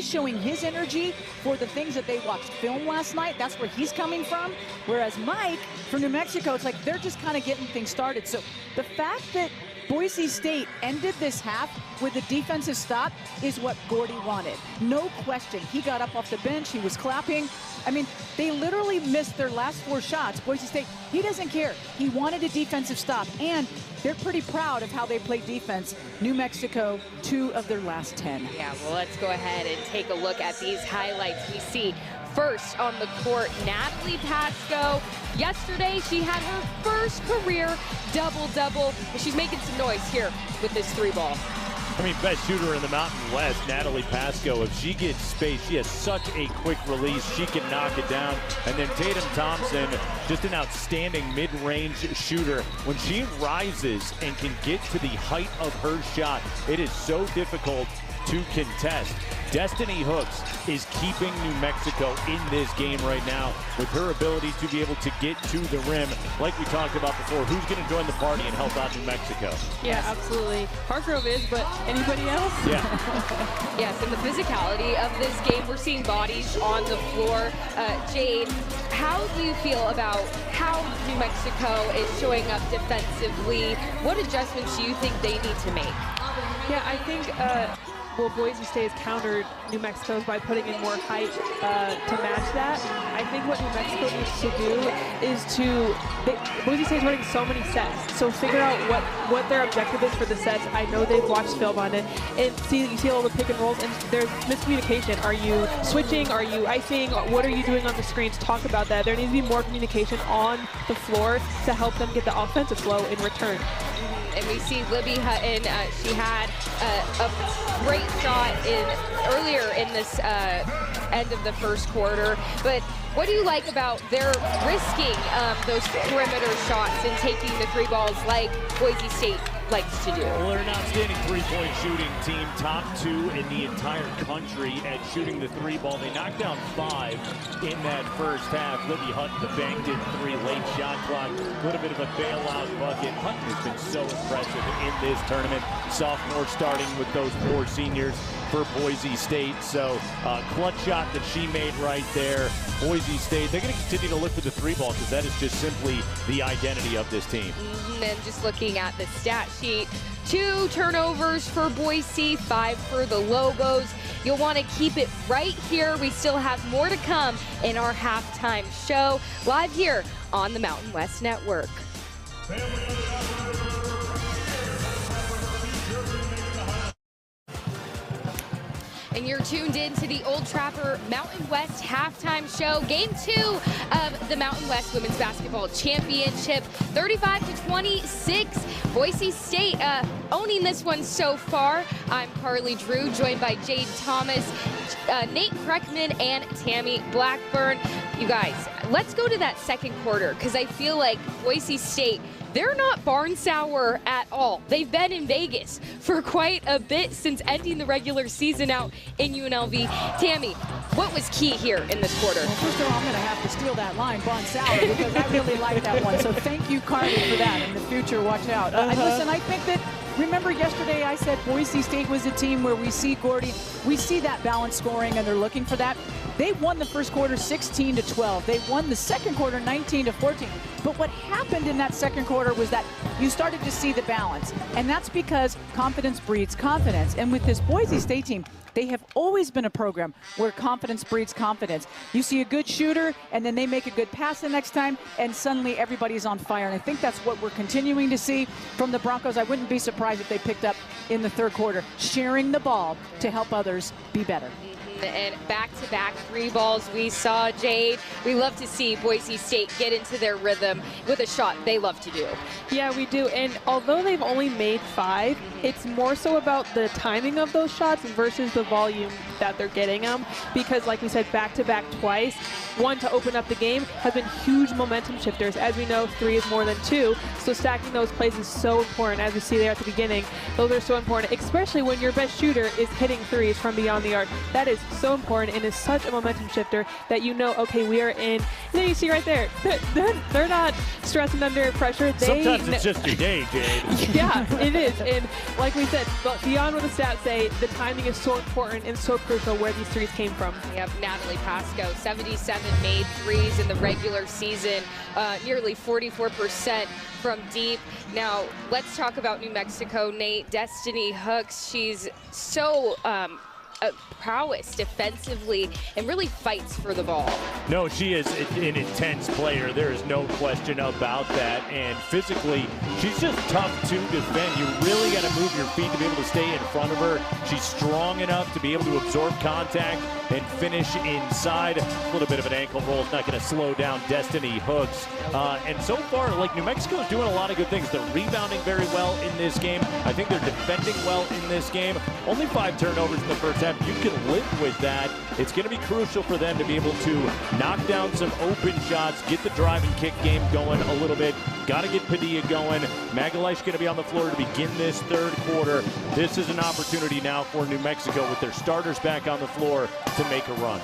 showing his energy for the things that they watched film last night. That's where he's coming from. Whereas Mike from New Mexico, it's like they're just kind of getting things started. So the fact that Boise State ended this half with a defensive stop is what Gordy wanted. No question. He got up off the bench. He was clapping. I mean, they literally missed their last 4 shots. Boise State, he doesn't care. He wanted a defensive stop, and they're pretty proud of how they play defense. New Mexico, 2 of their last 10. Yeah, well, let's go ahead and take a look at these highlights. We see first on the court, Natalie Pasco. Yesterday, she had her first career double-double. She's making some noise here with this 3-ball. I mean, best shooter in the Mountain West, Natalie Pasco. If she gets space, she has such a quick release. She can knock it down. And then Tatum Thompson, just an outstanding mid-range shooter. When she rises and can get to the height of her shot, it is so difficult to contest. Destiny Hooks is keeping New Mexico in this game right now with her ability to be able to get to the rim. Like we talked about before, who's going to join the party and help out New Mexico? Yeah, absolutely. Hargrove is, but anybody else? Yeah. Yes, and the physicality of this game, we're seeing bodies on the floor. Jade, how do you feel about how New Mexico is showing up defensively? What adjustments do you think they need to make? Yeah, I think Boise State has countered New Mexico's by putting in more height to match that. I think what New Mexico needs to do is Boise State's running so many sets, so figure out what their objective is for the sets. I know they've watched film on it, and you see all the pick and rolls, and there's miscommunication. Are you switching? Are you icing? What are you doing on the screens? Talk about that. There needs to be more communication on the floor to help them get the offensive flow in return. And we see Libby Hutton, she had a great shot earlier in this end of the first quarter. But what do you like about their risking those perimeter shots and taking the 3 balls like Boise State likes to do? Well, they're an outstanding 3-point shooting team, top 2 in the entire country at shooting the 3-ball. They knocked down 5 in that first half. Libby Hutton, the banked in 3 late shot clock, a little bit of a bailout bucket. Hutton has been so impressive in this tournament. Sophomore starting with those 4 seniors for Boise State. So clutch shot that she made right there. Boise State, they're going to continue to look for the 3-ball because that is just simply the identity of this team. And just looking at the stat sheet, 2 turnovers for Boise, 5 for the Lobos. You'll want to keep it right here. We still have more to come in our halftime show, live here on the Mountain West Network. And you're tuned in to the Old Trapper Mountain West halftime show. Game 2 of the Mountain West Women's Basketball Championship. 35-26. Boise State owning this one so far. I'm Carly Drew, joined by Jade Thomas, Nate Kreckman, and Tammy Blackburn. You guys, let's go to that second quarter, because I feel like Boise State, they're not barn sour at all. They've been in Vegas for quite a bit since ending the regular season out in UNLV. Tammy, what was key here in this quarter? Well, first of all, I'm going to have to steal that line, barn sour, because I really like that one. So thank you, Carly, for that. In the future, watch out. Listen, I think that, remember yesterday I said Boise State was a team where we see Gordy, we see that balanced scoring, and they're looking for that. They won the first quarter 16-12. They won the second quarter 19-14. But what happened in that second quarter was that you started to see the balance. And that's because confidence breeds confidence. And with this Boise State team, They have always been a program where confidence breeds confidence. You see a good shooter, and then they make a good pass the next time, and suddenly everybody's on fire. And I think that's what we're continuing to see from the Broncos. I wouldn't be surprised if they picked up in the third quarter, sharing the ball to help others be better. And back-to-back 3 balls we saw, Jade. We love to see Boise State get into their rhythm with a shot they love to do. Yeah, we do. And although they've only made 5, it's more so about the timing of those shots versus the volume that they're getting them. Because like we said, back-to-back twice, one to open up the game, has been huge momentum shifters. As we know, 3 is more than 2. So stacking those plays is so important. As we see there at the beginning, those are so important, especially when your best shooter is hitting 3s from beyond the arc. That is so important and is such a momentum shifter that you know, okay, we are in. And then you see right there, they're not stressing under pressure. Sometimes it's just your day, Jade. Yeah, it is. And like we said, but beyond what the stats say, the timing is so important and so crucial where these 3s came from. Yep, Natalie Pasco, 77 made 3s in the regular season, nearly 44% from deep. Now, let's talk about New Mexico, Nate. Destiny Hooks, she's so prowess defensively and really fights for the ball. No, she is an intense player. There is no question about that. And physically, she's just tough to defend. You really got to move your feet to be able to stay in front of her. She's strong enough to be able to absorb contact and finish inside. A little bit of an ankle roll is not going to slow down Destiny Hooks. And so far, like, New Mexico is doing a lot of good things. They're rebounding very well in this game. I think they're defending well in this game. Only 5 turnovers in the first half. You can live with that. It's going to be crucial for them to be able to knock down some open shots, get the drive and kick game going a little bit. Got to get Padilla going. Magalhaes going to be on the floor to begin this third quarter. This is an opportunity now for New Mexico with their starters back on the floor to make a run.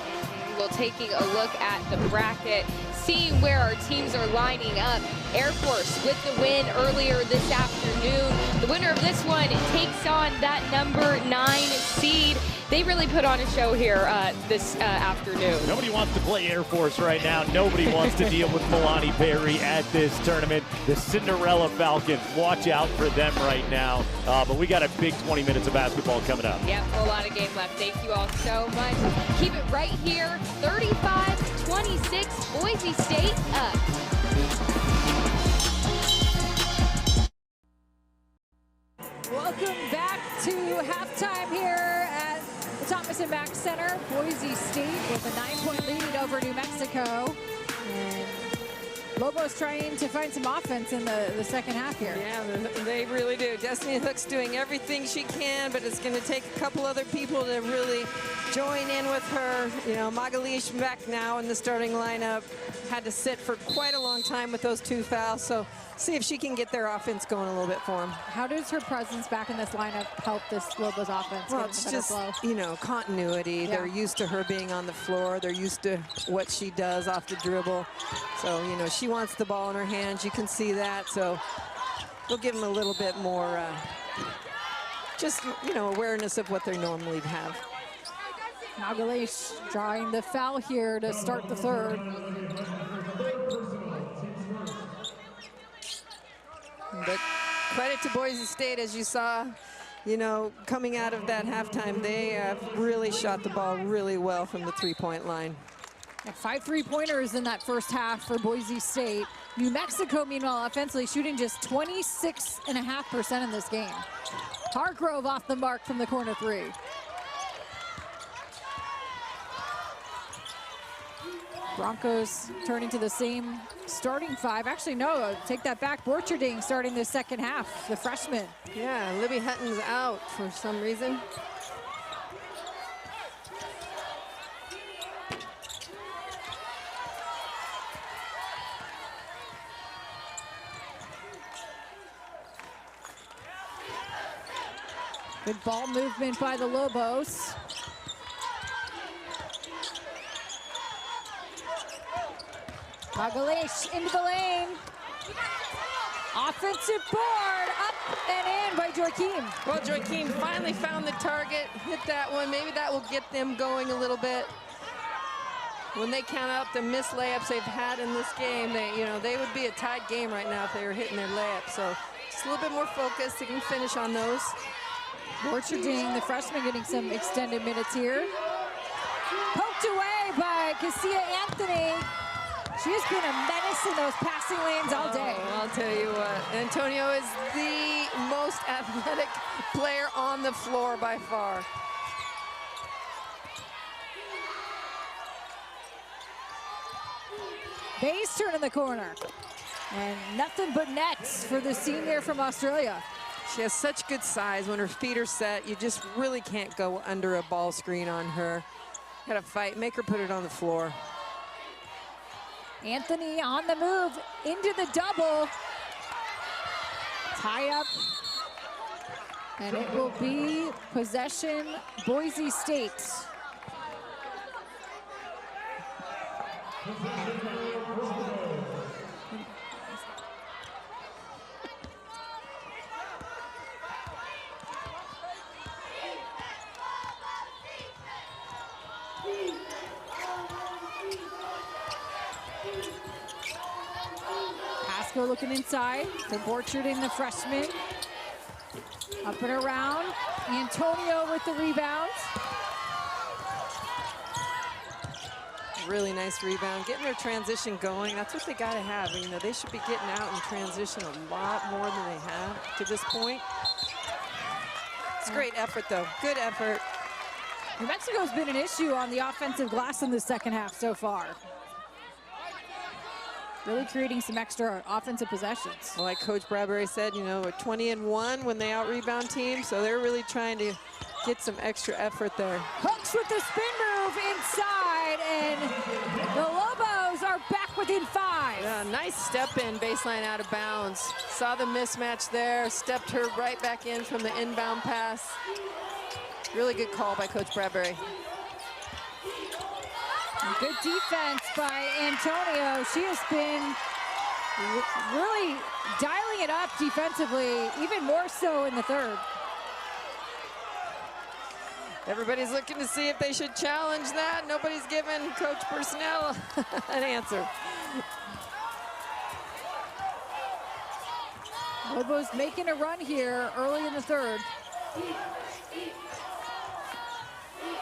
Well, taking a look at the bracket, seeing where our teams are lining up. Air Force with the win earlier this afternoon. The winner of this one takes on that number 9 seed. They really put on a show here this afternoon. Nobody wants to play Air Force right now. Nobody wants to deal with Milani Perry at this tournament. The Cinderella Falcons, watch out for them right now. But we got a big 20 minutes of basketball coming up. Yep, a lot of game left. Thank you all so much. Keep it right here. 35-26, Boise State up. Welcome back to halftime here at the Thomas and Mack Center. Boise State with a 9-point lead over New Mexico. And Lobos trying to find some offense in the second half here. Yeah, they really do. Destiny Hook's doing everything she can, but it's going to take a couple other people to really join in with her. You know, Magalhaes back now in the starting lineup. Had to sit for quite a long time with those 2 fouls, so see if she can get their offense going a little bit for them. How does her presence back in this lineup help this Lobos offense? Well, it's just, you know, continuity. Yeah. They're used to her being on the floor. They're used to what she does off the dribble. So, you know, she wants the ball in her hands. You can see that. So we'll give them a little bit more just, you know, awareness of what they normally have. Magalhaes drawing the foul here to start the third. But credit to Boise State, as you saw, you know, coming out of that halftime, they have really shot the ball really well from the 3-point line. Yeah, 5 3-pointers in that first half for Boise State. New Mexico, meanwhile, offensively shooting just 26.5% in this game. Hargrove off the mark from the corner 3. Broncos turning to the same starting 5. Actually, no, take that back. Borcherding starting the second half, the freshman. Yeah, Libby Hutton's out for some reason. Good ball movement by the Lobos. Magalhaes into the lane. Offensive board, up and in by Joaquim. Well, Joaquim finally found the target, hit that one. Maybe that will get them going a little bit. When they count out the missed layups they've had in this game, they would be a tied game right now if they were hitting their layups. So just a little bit more focus. They can finish on those. Borcherding, the freshman, getting some extended minutes here. Poked away by Cassia Anthony. She has been a menace in those passing lanes all day. I'll tell you what, Antonio is the most athletic player on the floor by far. Bayes turning the corner. And nothing but nets for the senior from Australia. She has such good size. When her feet are set, you just really can't go under a ball screen on her. Got to fight, make her put it on the floor. Anthony on the move into the double. Tie up. And it will be possession Boise State. Pasco looking inside to Borcherding, the freshman. Up and around. Antonio with the rebounds. Really nice rebound. Getting their transition going. That's what they got to have. You know, they should be getting out in transition a lot more than they have to this point. It's great effort, though. Good effort. New Mexico's been an issue on the offensive glass in the second half so far. Really creating some extra offensive possessions. Well, like Coach Bradbury said, you know, we're 20-1 when they out-rebound teams, so they're really trying to get some extra effort there. Hooks with the spin move inside, and the Lobos are back within 5. Yeah, nice step in, baseline out of bounds. Saw the mismatch there, stepped her right back in from the inbound pass. Really good call by Coach Bradbury. Good defense by Antonio. She has been really dialing it up defensively, even more so in the third. Everybody's looking to see if they should challenge that. Nobody's given Coach Personnel an answer. Lobos making a run here early in the third.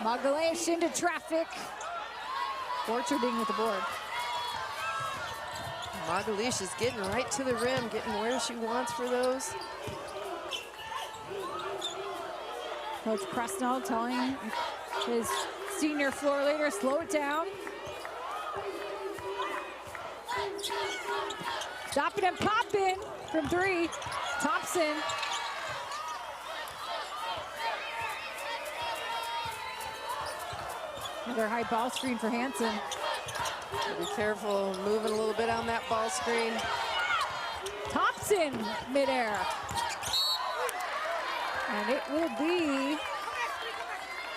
Magdalene into traffic. Borcherding with the board. Magalish is getting right to the rim, getting where she wants for those. Coach Presnell telling his senior floor leader, slow it down. Stopping and popping from 3. Thompson. Another high ball screen for Hansen. Be careful, moving a little bit on that ball screen. Thompson midair. And it will be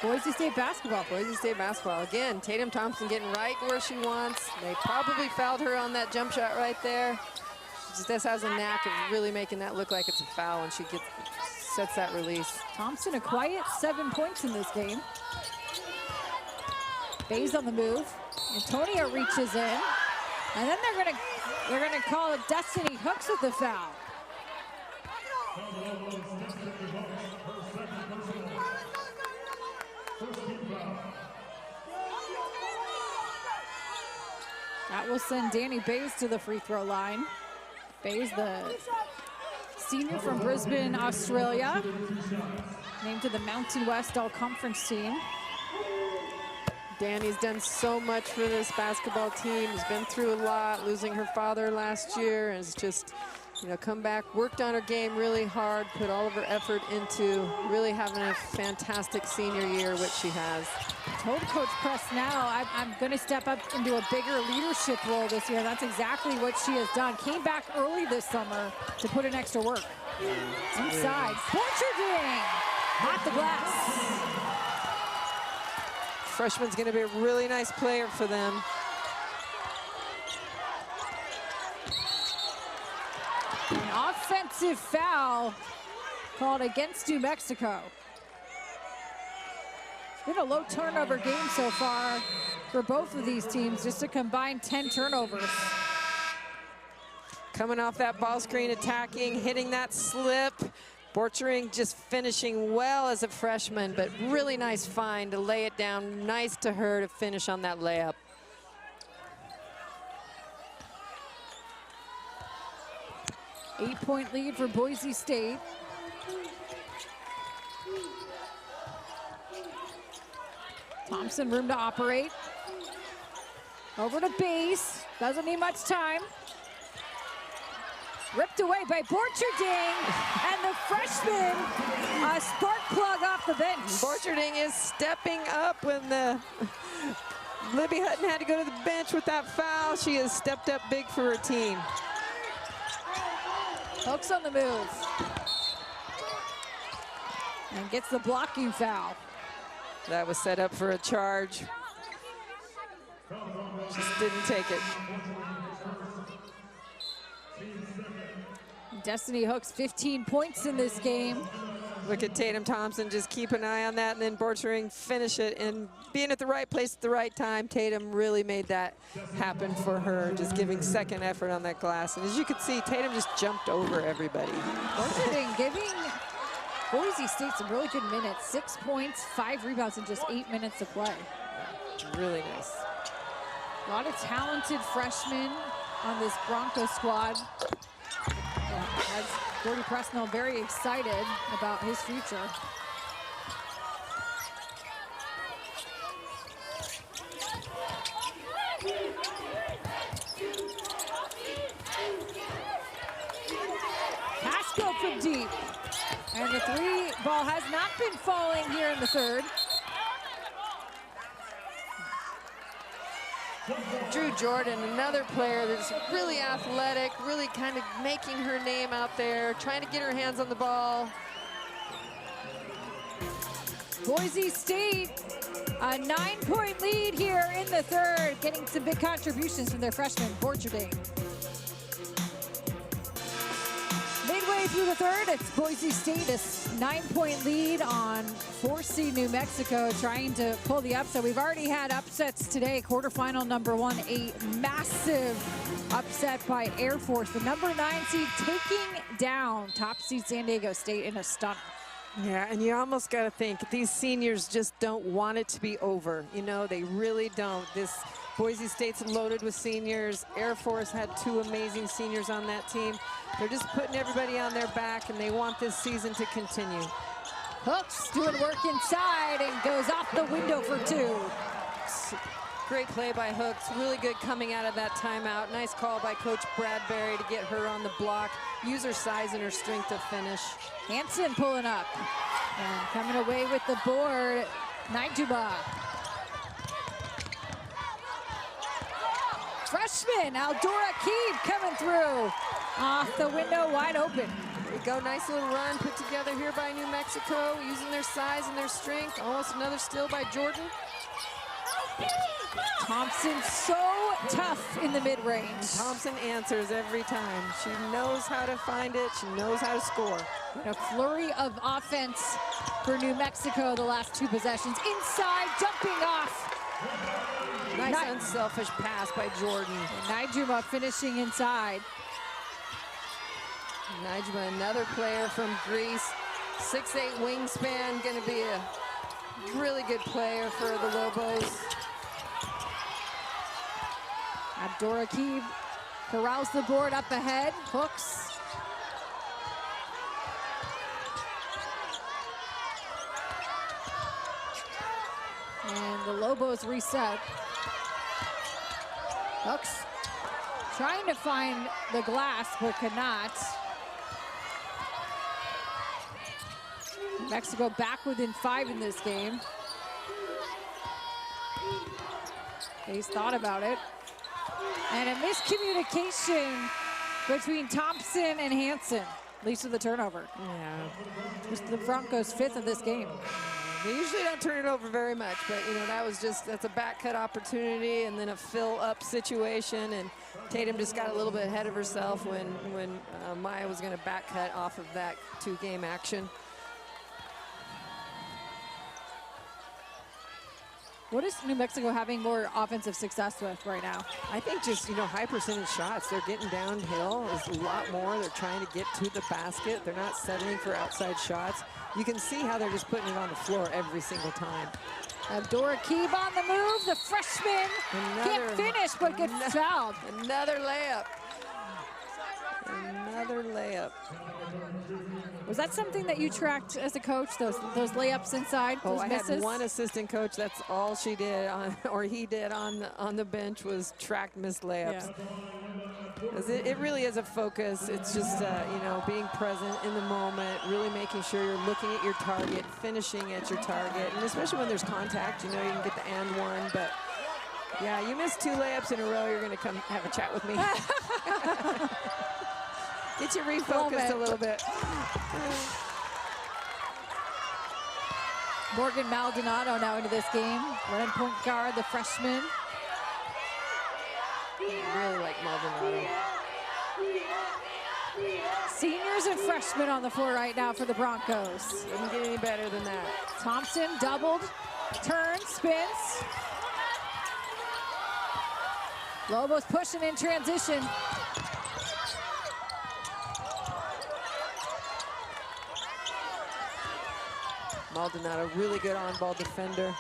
Boise State basketball. Boise State basketball. Again, Tatum Thompson getting right where she wants. They probably fouled her on that jump shot right there. She just has a knack of really making that look like it's a foul when she sets that release. Thompson a quiet 7 points in this game. Bayes on the move. Antonio reaches in, and then they're gonna call it Destiny Hooks with the foul. That will send Danny Bayes to the free throw line. Bayes, the senior from Brisbane, Australia, named to the Mountain West All-Conference team. Danny's done so much for this basketball team. Has been through a lot, losing her father last year, and has just, you know, come back, worked on her game really hard, put all of her effort into really having a fantastic senior year, which she has. Told Coach Presnell, I'm going to step up into a bigger leadership role this year. That's exactly what she has done. Came back early this summer to put in extra work. Inside, Borcherding, off the glass. Freshman's going to be a really nice player for them. An offensive foul called against New Mexico. It's been a low turnover game so far for both of these teams, just a combined 10 turnovers. Coming off that ball screen, attacking, hitting that slip. Borchering just finishing well as a freshman, but really nice find to lay it down. Nice to her to finish on that layup. Eight-point lead for Boise State. Thompson, room to operate. Over to base, doesn't need much time. Ripped away by Borcherding, and the freshman, a spark plug off the bench. Borcherding is stepping up when the Libby Hutton had to go to the bench with that foul. She has stepped up big for her team. Hooks on the move. And gets the blocking foul. That was set up for a charge. Just didn't take it. Destiny Hooks 15 points in this game. Look at Tatum Thompson, just keep an eye on that, and then Borchering finish it, and being at the right place at the right time. Tatum really made that happen for her, just giving second effort on that glass. And as you can see, Tatum just jumped over everybody. Borcherding giving Boise State some really good minutes. 6 points, 5 rebounds in just 8 minutes of play. Really nice. A lot of talented freshmen on this Bronco squad. Has Gordy Presnell very excited about his future. Pasco from deep. And the three ball has not been falling here in the third. Drew Jordan, another player that's really athletic, really kind of making her name out there, trying to get her hands on the ball. Boise State, a 9-point lead here in the third, getting some big contributions from their freshman, Borcherding. Midway through the third, it's Boise State, a 9-point lead on 4C New Mexico, trying to pull the upset. We've already had upsets today. Quarterfinal number 1, a massive upset by Air Force. The number 9 seed taking down top seed San Diego State in a stunner. Yeah, and you almost got to think these seniors just don't want it to be over. You know, they really don't. This Boise State's loaded with seniors. Air Force had 2 amazing seniors on that team. They're just putting everybody on their back, and they want this season to continue. Hooks doing work inside and goes off the window for 2. Great play by Hooks, really good coming out of that timeout. Nice call by Coach Bradbury to get her on the block, use her size and her strength to finish. Hansen pulling up and coming away with the board, Naituba. Freshman Aldora Keeve coming through. Off the window, wide open. There you go, nice little run put together here by New Mexico, using their size and their strength. Almost another steal by Jordan. Thompson so tough in the mid-range. Thompson answers every time. She knows how to find it. She knows how to score. A flurry of offense for New Mexico the last 2 possessions. Inside, jumping off. Nice unselfish pass by Jordan. Naijuma finishing inside. Naijuma, another player from Greece. 6'8" wingspan, gonna be a really good player for the Lobos. Aldora Keeve corrals the board up ahead. Hooks. And the Lobos reset. Hooks trying to find the glass, but could not. Mexico back within 5 in this game. He's thought about it. And a miscommunication between Thompson and Hansen leads to the turnover. Yeah. Just the Broncos' 5th of this game. They usually don't turn it over very much, but you know, that's a back cut opportunity and then a fill up situation, and Tatum just got a little bit ahead of herself when Maya was going to back cut off of that 2-game action. What is New Mexico having more offensive success with right now? I think just, high percentage shots. They're getting downhill. There's a lot more. They're trying to get to the basket. They're not settling for outside shots. You can see how they're just putting it on the floor every single time. Abdurraqib on the move. The freshman can't finish, but gets fouled. Another layup. Another layup. Was that something that you tracked as a coach, those layups inside, those misses? I had one assistant coach. That's all she did, he did on the bench was track missed layups. Yeah. It really is a focus. It's just, being present in the moment, really making sure you're looking at your target, finishing at your target, and especially when there's contact, you can get the and one, but yeah, you missed 2 layups in a row, you're going to come have a chat with me. Get you refocused a little bit. Morgan Maldonado now into this game. Running point guard, the freshman. I really like Maldonado. Seniors and freshmen on the floor right now for the Broncos. Doesn't get any better than that. Thompson doubled, turns, spins. Lobos pushing in transition. Maldonado, really good on-ball defender.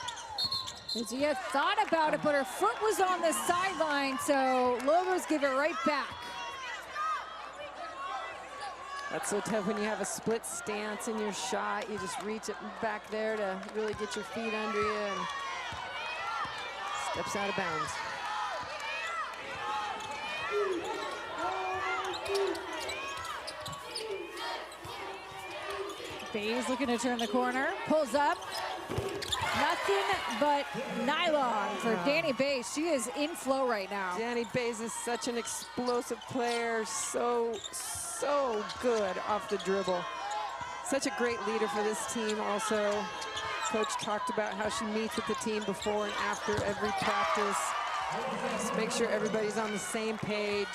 Zia thought about it, but her foot was on the sideline, so Lobos give it right back. That's so tough when you have a split stance in your shot. You just reach it back there to really get your feet under you and steps out of bounds. Bays looking to turn the corner, pulls up. Nothing but nylon for Danny Bays. She is in flow right now. Danny Bays is such an explosive player, so good off the dribble. Such a great leader for this team also. Coach talked about how she meets with the team before and after every practice. Just make sure everybody's on the same page.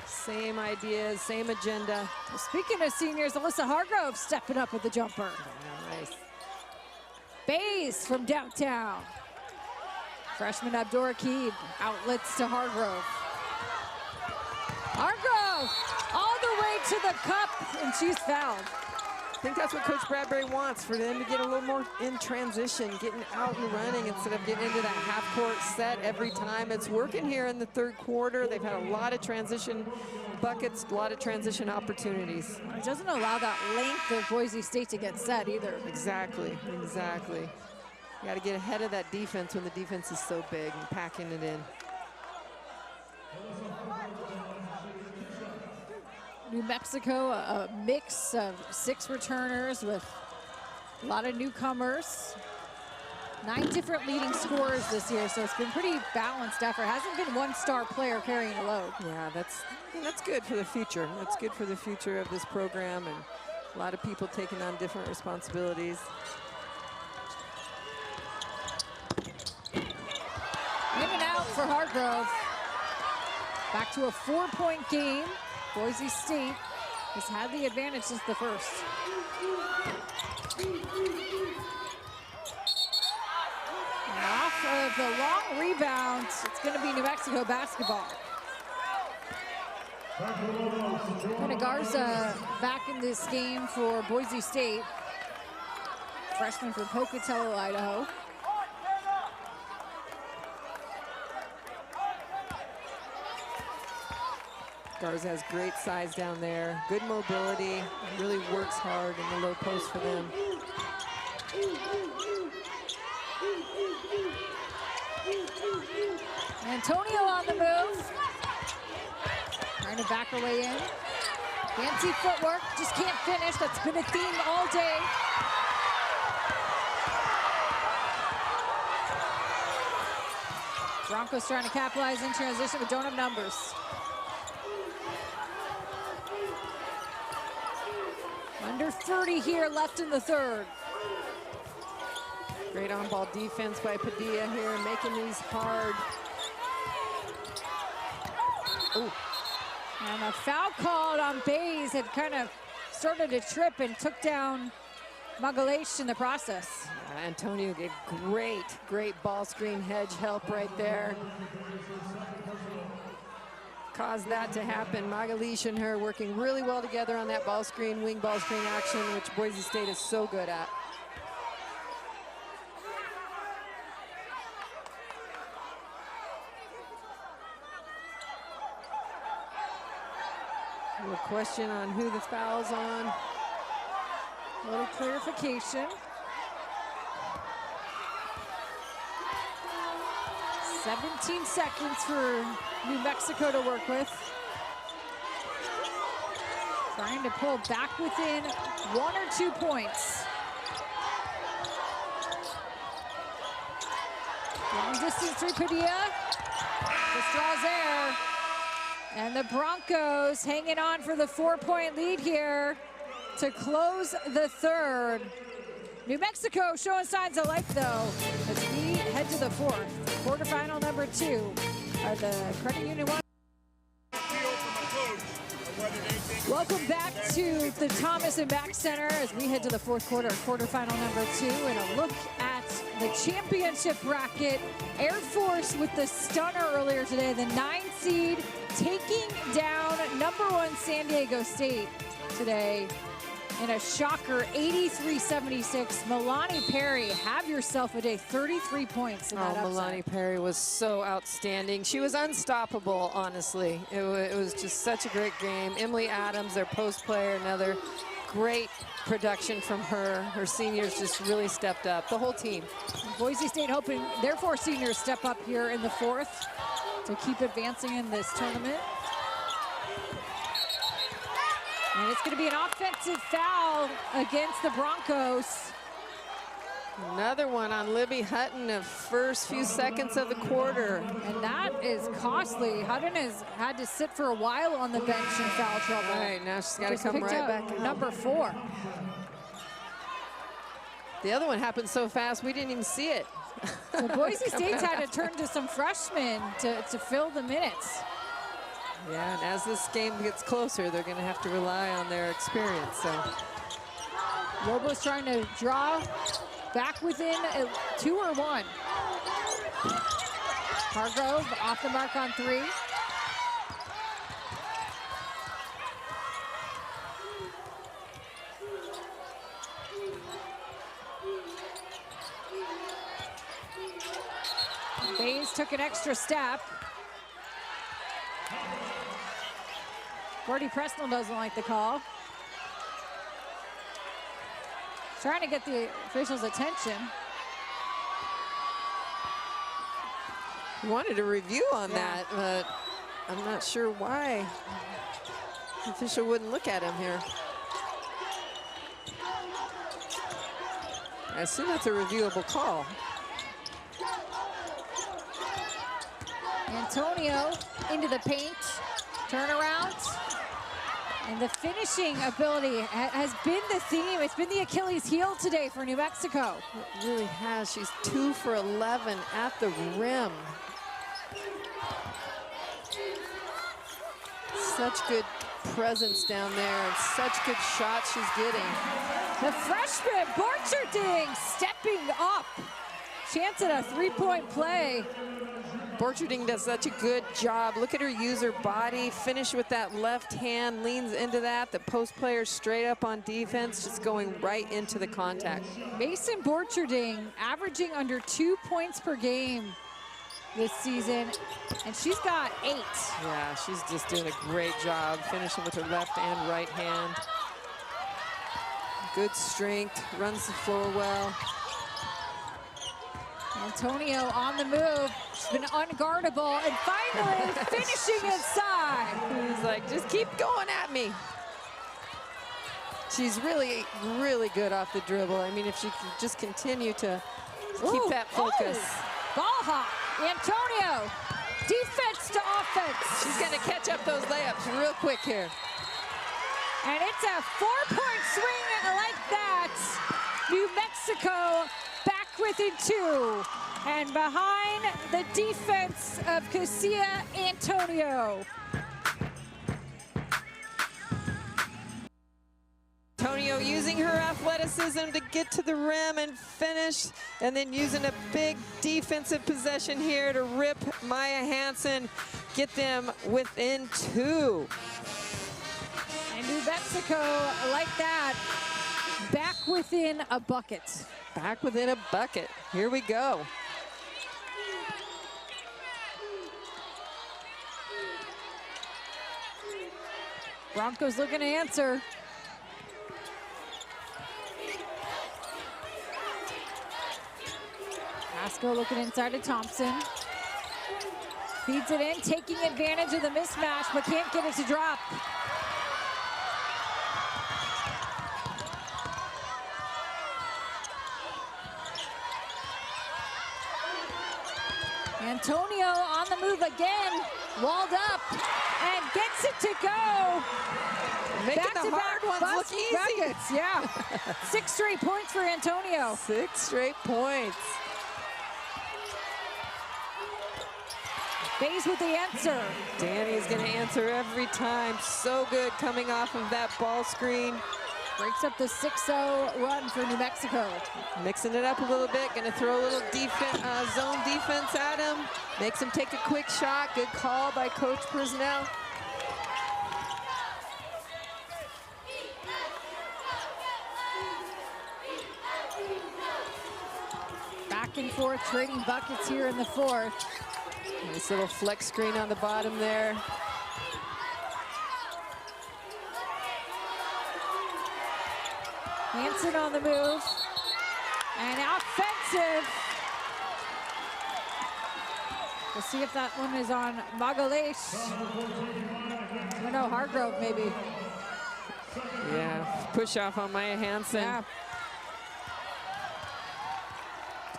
Same ideas, same agenda. Well, speaking of seniors, Alyssa Hargrove stepping up with the jumper. Nice. Bays from downtown. Freshman Abduraqib, outlets to Hargrove. Hargrove all the way to the cup, and she's fouled. I think that's what Coach Bradbury wants, for them to get a little more in transition, getting out and running instead of getting into that half-court set every time. It's working here in the third quarter. They've had a lot of transition buckets, a lot of transition opportunities. It doesn't allow that length of Boise State to get set either. Exactly. You got to get ahead of that defense when the defense is so big and packing it in. New Mexico, a mix of 6 returners with a lot of newcomers. 9 different leading scorers this year, so it's been pretty balanced effort. Hasn't been one star player carrying the load. Yeah, that's good for the future. That's good for the future of this program, and a lot of people taking on different responsibilities. In and out for Hargrove. Back to a 4-point game. Boise State has had the advantage since the first. And off of the long rebound, it's going to be New Mexico basketball. Garza back in this game for Boise State. Freshman from Pocatello, Idaho. Garza has great size down there, good mobility, really works hard in the low post for them. Antonio on the move. Trying to back her way in. Fancy footwork, just can't finish. That's been a theme all day. Broncos trying to capitalize in transition, but don't have numbers. Under 30 here left in the third. Great on-ball defense by Padilla here, making these hard. Ooh. And a foul called on Bays had kind of started to trip and took down Magalhaes in the process. Antonio gave great ball screen hedge help right there. Caused that to happen. Magalhaes and her working really well together on that ball screen, wing ball screen action, which Boise State is so good at. A little question on who the foul's on. A little clarification. 17 seconds for New Mexico to work with. Trying to pull back within 1 or 2 points. Long distance through Padilla. The straw's there. And the Broncos hanging on for the 4-point lead here to close the third. New Mexico showing signs of life, though, as we head to the fourth. Quarterfinal number 2 of the Credit Union 1. Welcome back to the Thomas and Mack Center as we head to the fourth quarter, quarterfinal number 2, and a look at the championship bracket. Air Force with the stunner earlier today, the 9 seed taking down number 1 San Diego State today in a shocker 83-76. Milani Perry, have yourself a day. 33 points in that upset. Milani Perry was so outstanding. She was unstoppable, honestly. It was just such a great game. Emily Adams, their post player, another great production from her. Her seniors just really stepped up, the whole team. Boise State hoping their 4 seniors step up here in the fourth to keep advancing in this tournament. And it's going to be an offensive foul against the Broncos. Another one on Libby Hutton, the first few seconds of the quarter. And that is costly. Hutton has had to sit for a while on the bench in foul trouble. All right, now she's got to come right back out. Number 4. The other one happened so fast, we didn't even see it. So Boise State's had to turn to some freshmen to fill the minutes. Yeah, and as this game gets closer, they're going to have to rely on their experience. So Lobos trying to draw back within 2 or 1. Hargrove off the mark on 3. Bays took an extra step. Gordy Presnell doesn't like the call. Trying to get the officials' attention. He wanted a review on that, but I'm not sure why the official wouldn't look at him here. I assume that's a reviewable call. Antonio into the paint, turnaround. And the finishing ability has been the theme. It's been the Achilles heel today for New Mexico. It really has. She's 2 for 11 at the rim. Such good presence down there and such good shots she's getting. The freshman, Borcherding, stepping up. Chance at a 3-point play. Borcherding does such a good job. Look at her use her body, finish with that left hand, leans into that. The post player straight up on defense, just going right into the contact. Mason Borcherding averaging under 2 points per game this season, and she's got 8. Yeah, she's just doing a great job finishing with her left and right hand. Good strength, runs the floor well. Antonio on the move. She's been unguardable and finally finishing inside. He's like, just keep going at me. She's really, really good off the dribble. I mean, if she can just continue to keep that focus. Ball hop, Antonio, defense to offense. She's gonna catch up those layups real quick here. And it's a 4-point swing like that. New Mexico back within 2. And behind the defense of Casilla Antonio Antonio using her athleticism to get to the rim and finish, and then using a big defensive possession here to rip Maya Hansen, get them within 2. And New Mexico, like that, back within a bucket. Back within a bucket. Here we go. Broncos looking to answer. Pasco looking inside to Thompson. Feeds it in, taking advantage of the mismatch, but can't get it to drop. Antonio on the move again, walled up, and gets it to go. Making the hard ones look easy. Buckets, yeah. 6 straight points for Antonio. 6 straight points. Bays with the answer. Danny's gonna answer every time. So good coming off of that ball screen. Breaks up the 6-0 run for New Mexico. Mixing it up a little bit, gonna throw a little zone defense at him. Makes him take a quick shot. Good call by Coach Personnel. Back and forth, trading buckets here in the 4th. Nice little flex screen on the bottom there. Hansen on the move. And offensive. We'll see if that one is on Magalesh. Oh no, Hargrove maybe. Yeah, push off on Maya Hansen. Yeah.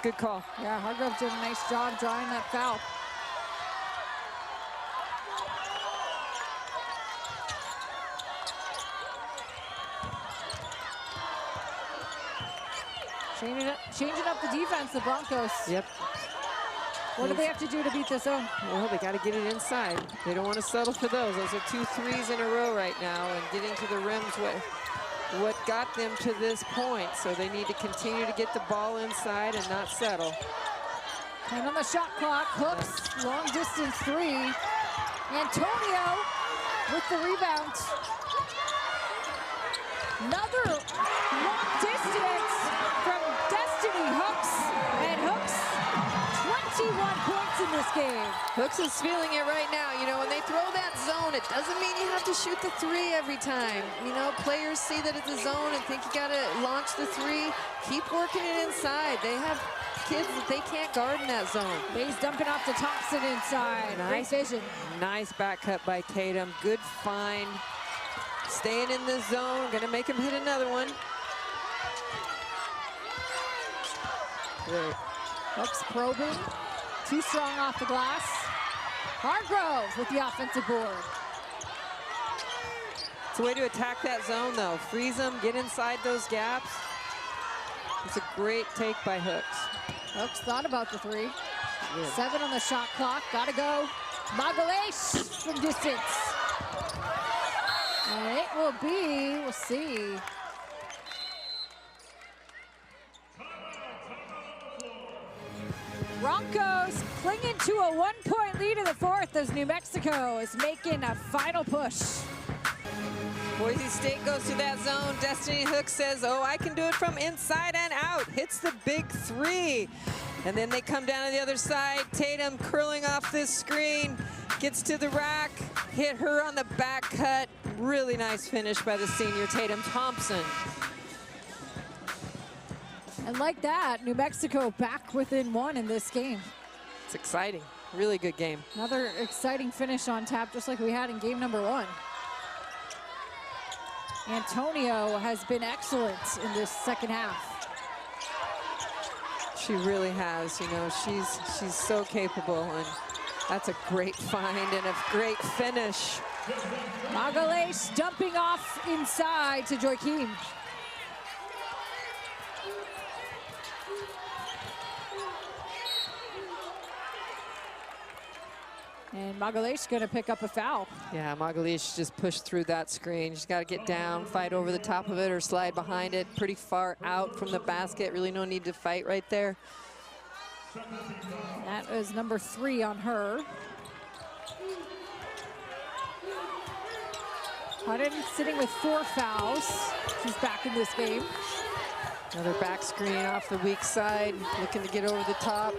Good call. Yeah, Hargrove did a nice job drawing that foul. Changing up the defense, the Broncos. Yep. What do they have to do to beat this zone? Well, they got to get it inside. They don't want to settle for those. Those are 2 threes in a row right now, and getting to the rims what got them to this point. So they need to continue to get the ball inside and not settle. And on the shot clock, Hooks, long distance 3. Antonio with the rebound. Another long distance from Destiny Hooks, and Hooks 21 points in this game. Hooks is feeling it right now. You know, when they throw that zone, it doesn't mean you have to shoot the 3 every time. You know, players see that it's a zone and think you got to launch the 3. Keep working it inside. They have kids that they can't guard in that zone. He's dumping off to Thompson inside. Nice vision. Nice back cut by Tatum. Good find. Staying in the zone. Gonna make him hit another one. Great. Hooks probing. Too strong off the glass. Hargrove with the offensive board. It's a way to attack that zone, though. Freeze them, get inside those gaps. It's a great take by Hooks. Hooks thought about the 3. Good. 7 on the shot clock. Gotta go. Magalesh from distance. And it will be, we'll see. Broncos clinging to a 1-point lead in the 4th as New Mexico is making a final push. Boise State goes to that zone. Destiny Hooks says, oh, I can do it from inside and out. Hits the big 3. And then they come down to the other side. Tatum curling off this screen. Gets to the rack. Hit her on the back cut. Really nice finish by the senior Tatum Thompson. And like that, New Mexico back within 1 in this game. It's exciting. Really good game. Another exciting finish on tap, just like we had in game number 1. Antonio has been excellent in this second half. She really has. You know, she's so capable, and that's a great find and a great finish. Magalesh dumping off inside to Joaquim. And Magalish going to pick up a foul. Yeah, Magalish just pushed through that screen. She's got to get down, fight over the top of it, or slide behind it. Pretty far out from the basket. Really no need to fight right there. That is number 3 on her. Hutton sitting with 4 fouls. She's back in this game. Another back screen off the weak side, looking to get over the top.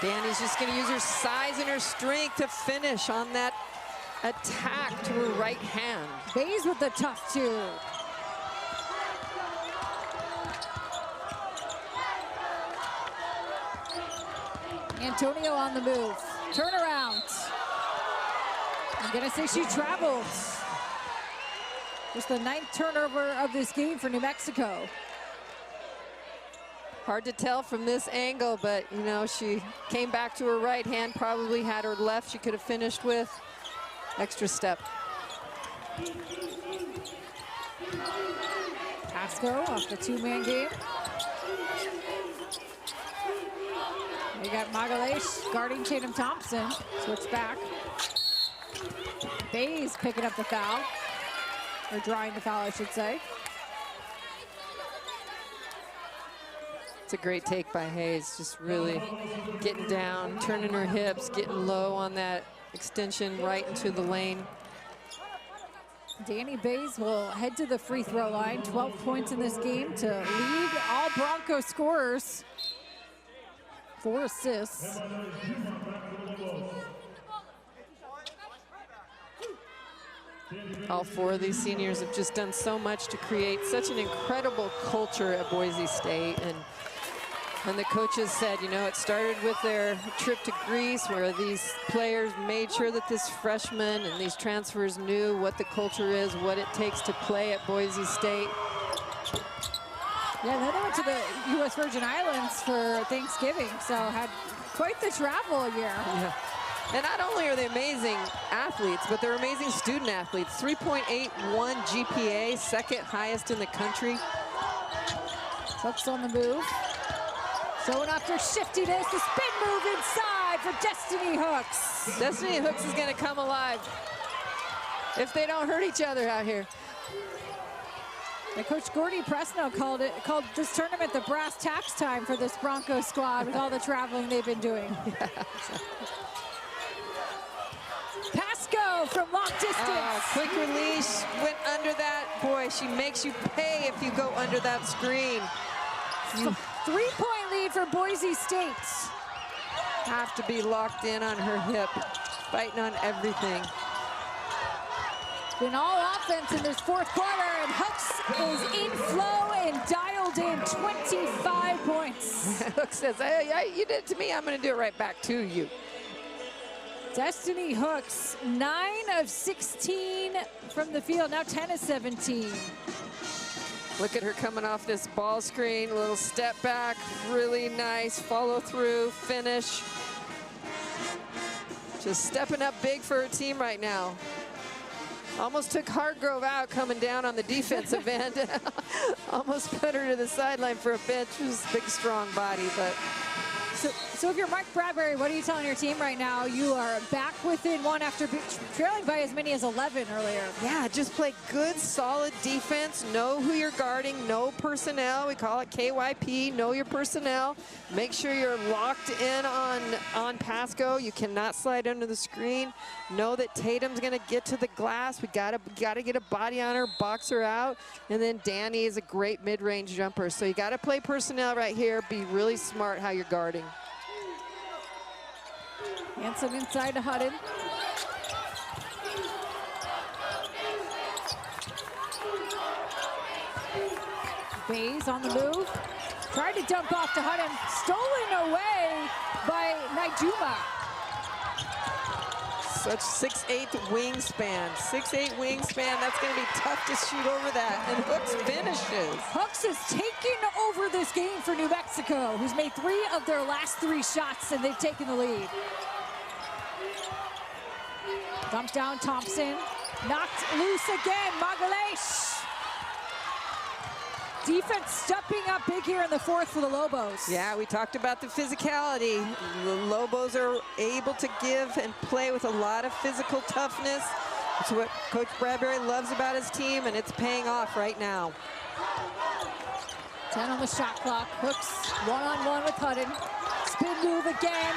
Danny's just going to use her size and her strength to finish on that attack to her right hand. Bays with the tough 2. Antonio on the move. Turnaround. I'm going to say she traveled. Just the 9th turnover of this game for New Mexico. Hard to tell from this angle, but you know, she came back to her right hand, probably had her left she could have finished with. Extra step. Pasco off the 2-man game. We got Magalish guarding Tatum Thompson. Switch back. Bays picking up the foul. Or drawing the foul, I should say. It's a great take by Hayes, just really getting down, turning her hips, getting low on that extension right into the lane. Danny Bays will head to the free throw line. 12 points in this game to lead all Bronco scorers. 4 assists. All 4 of these seniors have just done so much to create such an incredible culture at Boise State. And the coaches said, you know, it started with their trip to Greece where these players made sure that this freshman and these transfers knew what the culture is, what it takes to play at Boise State. Yeah, then they went to the U.S. Virgin Islands for Thanksgiving, so had quite the travel year. Yeah. And not only are they amazing athletes, but they're amazing student athletes. 3.81 GPA, 2nd highest in the country. Hooks on the move. Showing off their shiftiness, the spin move inside for Destiny Hooks. Destiny Hooks is going to come alive if they don't hurt each other out here. And Coach Gordy Presno called this tournament the brass tacks time for this Bronco squad with all the traveling they've been doing. Yeah. Pasco from long distance. Oh, quick release, went under that. Boy, she makes you pay if you go under that screen. 3-point lead for Boise State. Have to be locked in on her hip, fighting on everything. Been all offense in this 4th quarter, and Hooks is in flow and dialed in 25 points. Hooks says, hey, you did it to me, I'm going to do it right back to you. Destiny Hooks, 9 of 16 from the field, now 10 of 17. Look at her coming off this ball screen, a little step back, really nice follow through, finish. Just stepping up big for her team right now. Almost took Hargrove out coming down on the defensive end. Almost put her to the sideline for a bench. She was a big, strong body, but. So if you're Mark Bradbury, what are you telling your team right now? You are back within 1 after trailing by as many as 11 earlier. Yeah, just play good, solid defense. Know who you're guarding. Know personnel. We call it KYP. Know your personnel. Make sure you're locked in on Pasco. You cannot slide under the screen. Know that Tatum's going to get to the glass. We gotta get a body on her, box her out. And then Danny is a great mid-range jumper. So you got to play personnel right here. Be really smart how you're guarding. Hanson inside to Hutton. Bays on the move. Tried to dump off to Hutton. Stolen away by Naijuma. Such 6'8" wingspan. 6'8" wingspan. That's going to be tough to shoot over that. And Hooks finishes. Hooks is taking over this game for New Mexico, who's made 3 of their last 3 shots, and they've taken the lead. Dump down Thompson. Knocked loose again. Magalish. Defense stepping up big here in the fourth for the Lobos. Yeah, we talked about the physicality. The Lobos are able to give and play with a lot of physical toughness. It's what Coach Bradbury loves about his team, and it's paying off right now. 10 on the shot clock. Hooks one-on-one with Hutton. Spin move again.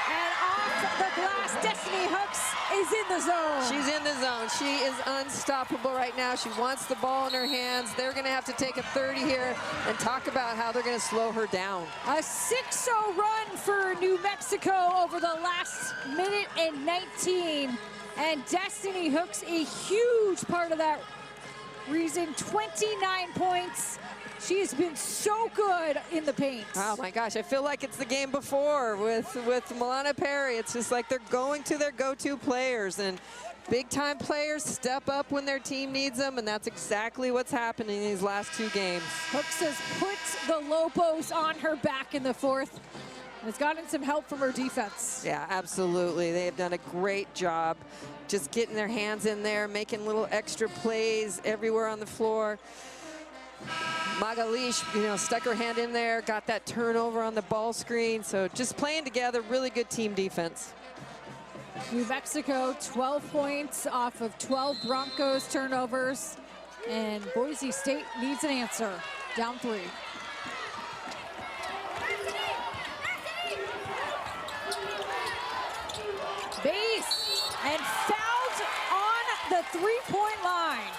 And off the glass, Destiny Hooks is in the zone. She's in the zone. She is unstoppable right now. She wants the ball in her hands. They're going to have to take a 30 here and talk about how they're going to slow her down. A 6-0 run for New Mexico over the last minute and 19. And Destiny Hooks, a huge part of that reason. 29 points. She has been so good in the paint. Oh my gosh, I feel like it's the game before with Milana Perry. It's just like they're going to their go-to players, and big time players step up when their team needs them, and that's exactly what's happening in these last two games. Hooks has put the Lobos on her back in the fourth. Has gotten some help from her defense. Yeah, absolutely. They have done a great job just getting their hands in there, making little extra plays everywhere on the floor. Magalish, stuck her hand in there, got that turnover on the ball screen. So just playing together, really good team defense. New Mexico, 12 points off of 12 Broncos turnovers. And Boise State needs an answer. Down 3. Base and fouled on the three-point line.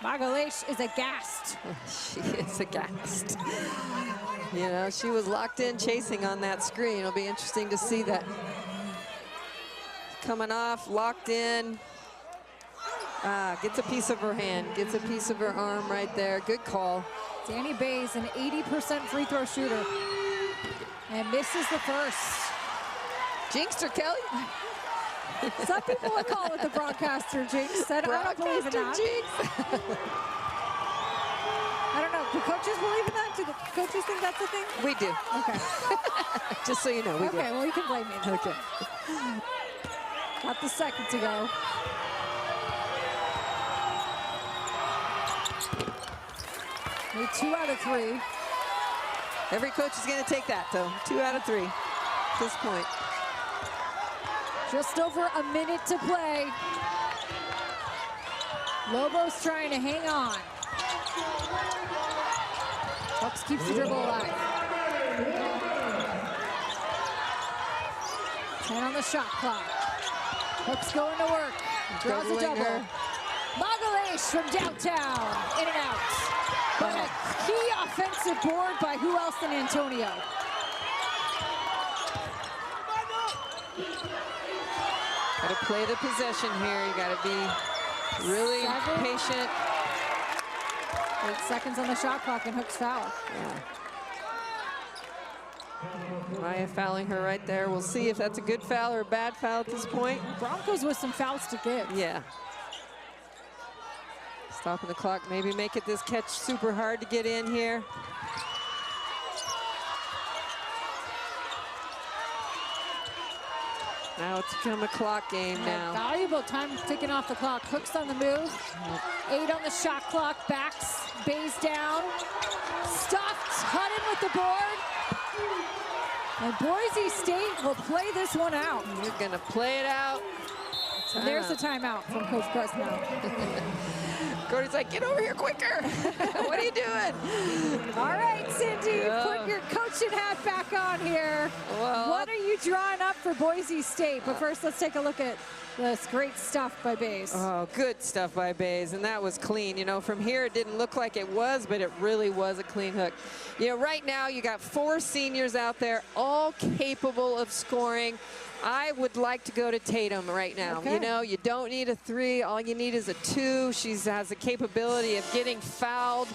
Magalish is aghast. She is aghast. She was locked in chasing on that screen. It'll be interesting to see that. Coming off, locked in. Gets a piece of her hand, gets a piece of her arm right there. Good call. Danny Bays, an 80% free throw shooter. And misses the first. Jinxed her, Kelly. Some people would call it the broadcaster jinx. I don't believe in that. I don't know. Do coaches believe in that? Do the coaches think that's a thing? We do. Okay. Just so you know, we do. Okay, well, you can blame me. Okay. Got the second to go. Need 2 out of 3. Every coach is going to take that, though. 2 out of 3 at this point. Just over a minute to play. Lobos trying to hang on. Hooks keeps the dribble alive. 10 on the shot clock. Hooks going to work. Draws a double. Magalish from downtown. In and out. But a key offensive board by who else than Antonio? Got to play the possession here. You got to be really patient. 8 seconds on the shot clock and Hooks foul. Yeah. Maya fouling her right there. We'll see if that's a good foul or a bad foul at this point. Broncos with some fouls to give. Yeah. Stopping the clock, maybe make it this catch super hard to get in here. Now it's become a clock game now. Valuable time ticking off the clock. Hooks on the move. 8 on the shot clock. Backs, Bays down. Stuffed, Hutton with the board. And Boise State will play this one out. You're gonna play it out. And there's the timeout from Coach Presnell. Cody's like, get over here quicker. What are you doing? All right, Cindy, put your coaching hat back on here. Well, what are you drawing up for Boise State? But first, let's take a look at this great stuff by Bays. Oh, good stuff by Bays, and that was clean. From here, it didn't look like it was, but it really was a clean hook. Right now, you got 4 seniors out there, all capable of scoring. I would like to go to Tatum right now. Okay. You don't need a 3. All you need is a 2. She has the capability of getting fouled.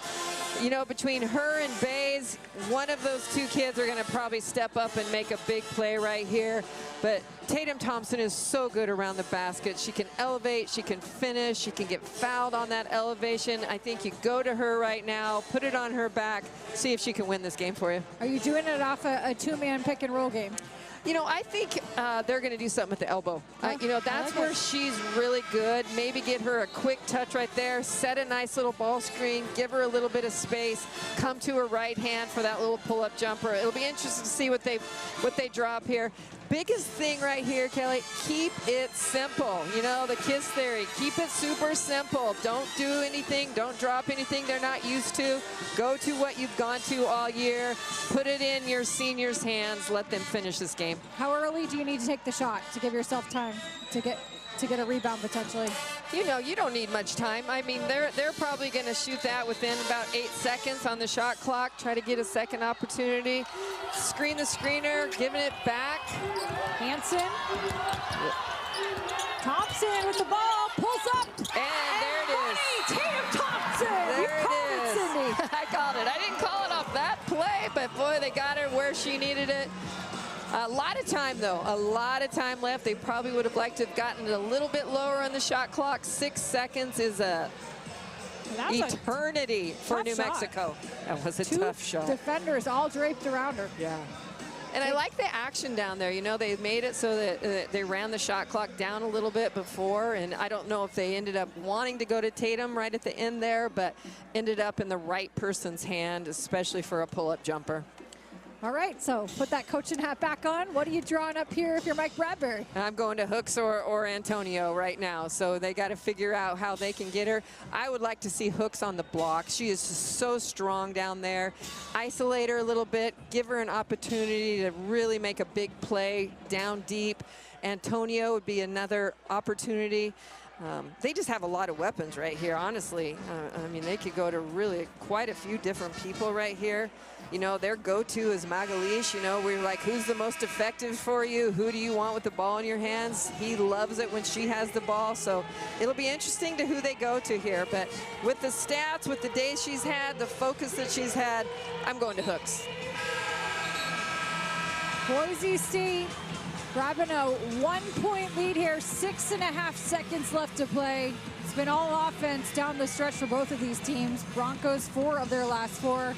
Between her and Bays, one of those 2 kids are going to probably step up and make a big play right here. But Tatum Thompson is so good around the basket. She can elevate, she can finish, she can get fouled on that elevation. I think you go to her right now, put it on her back, see if she can win this game for you. Are you doing it off a 2-man pick and roll game? You know, I think they're going to do something with the elbow. You know, that's where she's really good. Maybe get her a quick touch right there, set a nice little ball screen, give her a little bit of space, come to her right hand for that little pull-up jumper. It'll be interesting to see what they drop here. Biggest thing right here, Kelly, keep it simple. You know, the KISS theory, keep it super simple. Don't do anything, don't drop anything they're not used to. Go to what you've gone to all year. Put it in your seniors' hands. Let them finish this game. How early do you need to take the shot to give yourself time to get a rebound potentially? You know, you don't need much time. I mean, they're probably going to shoot that within about 8 seconds on the shot clock. Try to get a second opportunity. Screen the screener, giving it back. Hanson. Thompson with the ball, pulls up. And there it is. Tatum Thompson. There you called it is. Cindy. I called it. I didn't call it off that play, but boy, they got her where she needed it. A lot of time, though. A lot of time left. They probably would have liked to have gotten it a little bit lower on the shot clock. 6 seconds is a eternity for New Mexico. That was a tough shot. Defenders all draped around her. Yeah. And I like the action down there. You know, they made it so that they ran the shot clock down a little bit before, and I don't know if they ended up wanting to go to Tatum right at the end there, but ended up in the right person's hand, especially for a pull-up jumper. All right, so put that coaching hat back on. What are you drawing up here if you're Mike Bradbury? I'm going to Hooks or Antonio right now, so they got to figure out how they can get her. I would like to see Hooks on the block. She is so strong down there. Isolate her a little bit, give her an opportunity to really make a big play down deep. Antonio would be another opportunity. They just have a lot of weapons right here, honestly. I mean, they could go to really quite a few different people right here. You know, their go-to is Magalish. You know, we're like, who's the most effective for you? Who do you want with the ball in your hands? He loves it when she has the ball. So it'll be interesting to who they go to here. But with the stats, with the days she's had, the focus that she's had, I'm going to Hooks. Boise State grabbing a 1-point lead here, 6.5 seconds left to play. It's been all offense down the stretch for both of these teams. Broncos 4 of their last 4.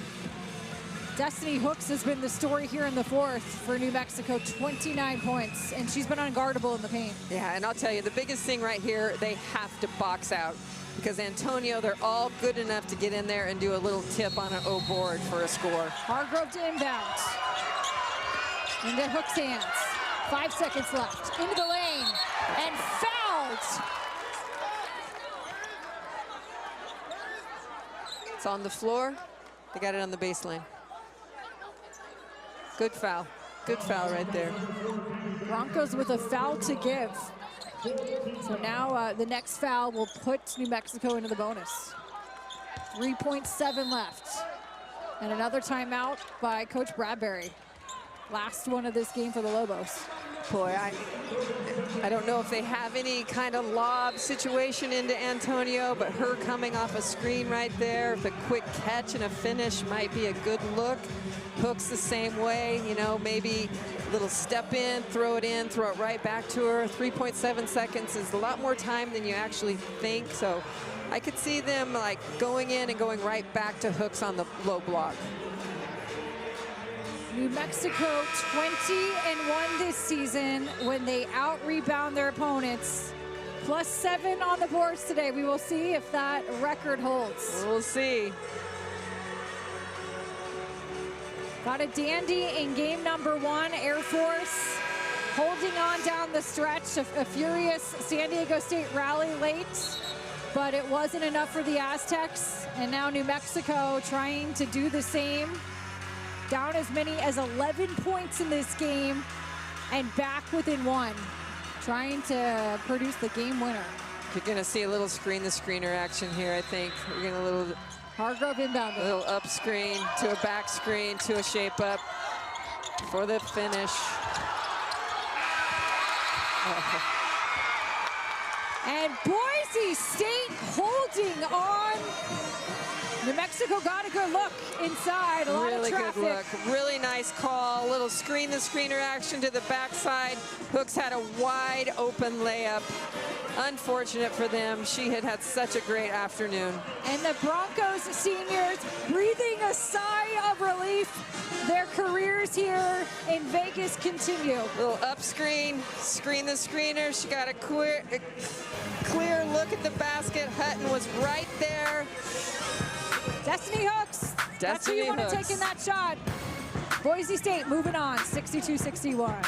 Destiny Hooks has been the story here in the fourth for New Mexico, 29 points, and she's been unguardable in the paint. Yeah, and I'll tell you, the biggest thing right here, they have to box out, because Antonio, they're all good enough to get in there and do a little tip on an O board for a score. Hargrove to inbound. Into Hooks' hands. 5 seconds left. Into the lane. And fouled. It's on the floor. They got it on the baseline. Good foul. Good foul right there. Broncos with a foul to give. So now the next foul will put New Mexico into the bonus. 3.7 left. And another timeout by Coach Bradbury. Last one of this game for the Lobos. Boy, I don't know if they have any kind of lob situation into Antonio, but her coming off a screen right there, the quick catch and a finish might be a good look. Hooks the same way, you know, maybe a little step in, throw it right back to her. 3.7 seconds is a lot more time than you actually think, so I could see them like going in and going right back to Hooks on the low block. New Mexico 20-1 this season when they out-rebound their opponents. +7 on the boards today. We will see if that record holds. We'll see. Got a dandy in game number 1, Air Force. Holding on down the stretch, a furious San Diego State rally late, but it wasn't enough for the Aztecs. And now New Mexico trying to do the same. Down as many as 11 points in this game and back within 1, trying to produce the game winner. You're going to see a little screen the screener action here, I think. We're going to a little Hargrove inbound. A little up screen to a back screen to a shape up for the finish. And Boise State holding on. New Mexico got a good look inside, a lot of traffic. Really good look, really nice call. A little screen the screener action to the backside. Hooks had a wide open layup. Unfortunate for them. She had had such a great afternoon. And the Broncos seniors breathing a sigh of relief. Their careers finals here in Vegas continue. Little up screen the screener. She got a clear look at the basket. Hutton was right there. Destiny Hooks. That's who you want to take in that shot. Boise State moving on, 62-61.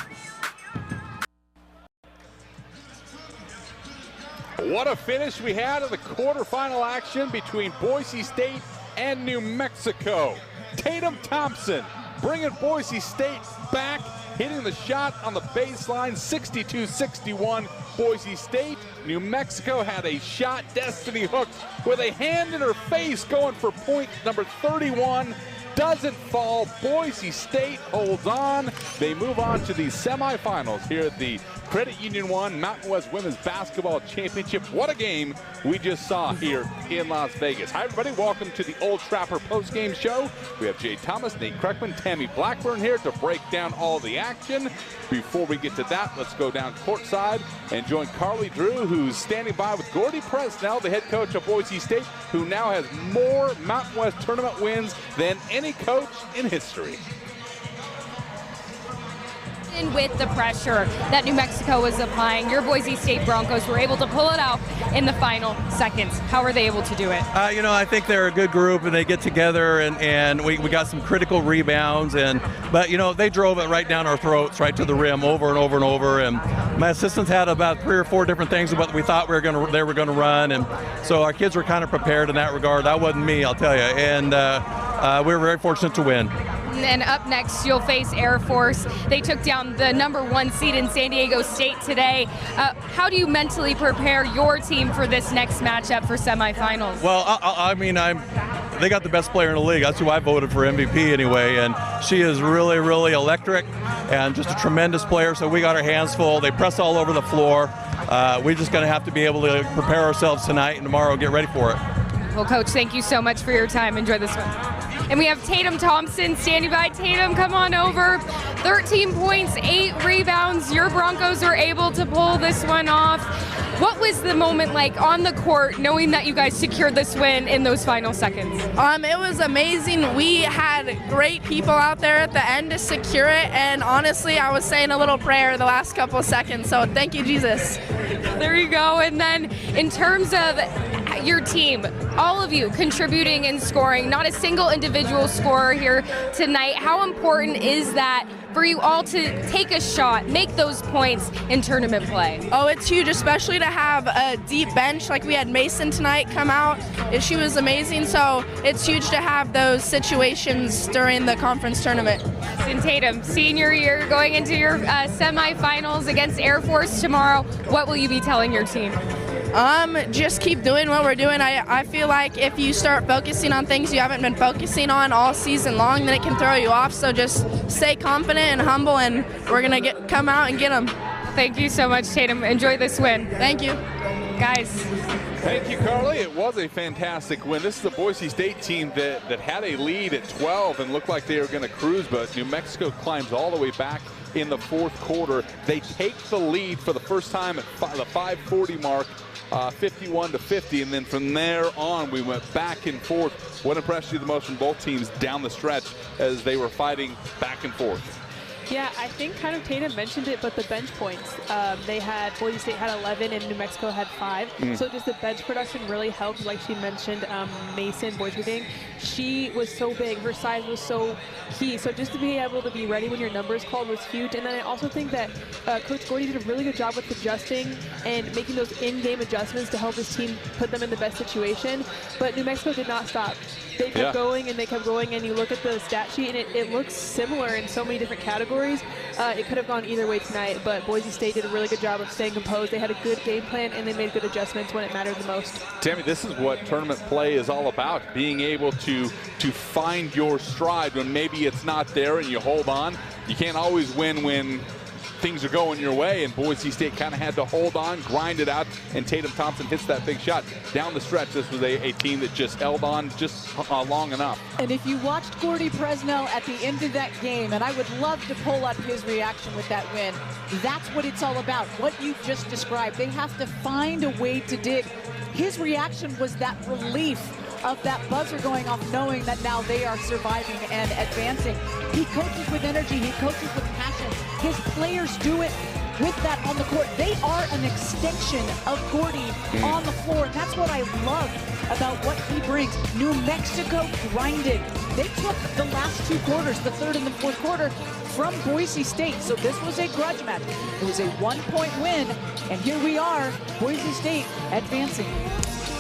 What a finish we had of the quarterfinal action between Boise State and New Mexico. Tatum Thompson bringing Boise State back, hitting the shot on the baseline, 62-61 Boise State. New Mexico had a shot. Destiny Hooks with a hand in her face going for point number 31. Doesn't fall. Boise State holds on. They move on to the semifinals here at the Credit Union 1 Mountain West Women's Basketball Championship. What a game we just saw here in Las Vegas. Hi, everybody. Welcome to the Old Trapper postgame show. We have Jay Thomas, Nate Kreckman, Tammy Blackburn here to break down all the action. Before we get to that, let's go down courtside and join Carly Drew, who's standing by with Gordy Presnell, the head coach of Boise State, who now has more Mountain West tournament wins than any coach in history. With the pressure that New Mexico was applying, your Boise State Broncos were able to pull it out in the final seconds. How were they able to do it? You know, I think they're a good group and they get together and we got some critical rebounds but you know, they drove it right down our throats, right to the rim over and over and over. And my assistants had about 3 or 4 different things about we thought they were gonna run, and so our kids were kind of prepared in that regard. That wasn't me, I'll tell you. And we were very fortunate to win. And up next, you'll face Air Force. They took down the #1 seed in San Diego State today. How do you mentally prepare your team for this next matchup for semifinals? Well, I mean, they got the best player in the league. That's who I voted for MVP anyway, and she is really, really electric and just a tremendous player, so we got our hands full. They press all over the floor. We're just going to have to be able to prepare ourselves tonight and tomorrow and get ready for it. Well, Coach, thank you so much for your time. Enjoy this one. And we have Tatum Thompson standing by. Tatum, come on over. 13 points, 8 rebounds. Your Broncos were able to pull this one off. What was the moment like on the court, knowing that you guys secured this win in those final seconds? It was amazing. We had great people out there at the end to secure it, and honestly, I was saying a little prayer the last couple of seconds, so thank you, Jesus. There you go. And then in terms of your team, all of you contributing and scoring, not a single individual scorer here tonight. How important is that for you all to take a shot, make those points in tournament play? Oh, it's huge, especially to have a deep bench. Like we had Mason tonight come out, and she was amazing, so it's huge to have those situations during the conference tournament. And Tatum, senior year, going into your semifinals against Air Force tomorrow, what will you be telling your team? Just keep doing what we're doing. I feel like if you start focusing on things you haven't been focusing on all season long, then it can throw you off. So just stay confident and humble, and we're gonna come out and get them. Thank you so much, Tatum. Enjoy this win. Thank you. Guys. Thank you, Carly. It was a fantastic win. This is the Boise State team that had a lead at 12 and looked like they were going to cruise, but New Mexico climbs all the way back in the 4th quarter. They take the lead for the first time at the 5:40 mark, 51-50, and then from there on we went back and forth. What impressed you the most from both teams down the stretch as they were fighting back and forth? Yeah, I think kind of Tatum mentioned it, but the bench points, Boise State had 11 and New Mexico had 5. So just the bench production really helped. Like she mentioned, Mason Boyd, she was so big, her size was so key. So just to be able to be ready when your number is called was huge. And then I also think that Coach Gordy did a really good job with adjusting and making those in-game adjustments to help his team put them in the best situation. But New Mexico did not stop. They kept going and they kept going, and you look at the stat sheet and it looks similar in so many different categories. It could have gone either way tonight, but Boise State did a really good job of staying composed. They had a good game plan and they made good adjustments when it mattered the most. Tammy, this is what tournament play is all about, being able to find your stride when maybe it's not there and you hold on. You can't always win when things are going your way, and Boise State kind of had to hold on, grind it out, and Tatum Thompson hits that big shot. Down the stretch, this was a team that just held on just long enough. And if you watched Gordy Presnell at the end of that game, and I would love to pull up his reaction with that win, that's what it's all about, what you just described. They have to find a way to dig. His reaction was that relief of that buzzer going off, knowing that now they are surviving and advancing. He coaches with energy. He coaches with passion. His players do it with that on the court. They are an extension of Gordy on the floor, and that's what I love about what he brings. New Mexico grinded. They took the last 2 quarters, the third and the fourth quarter, from Boise State. So this was a grudge match. It was a 1-point win, and here we are, Boise State advancing.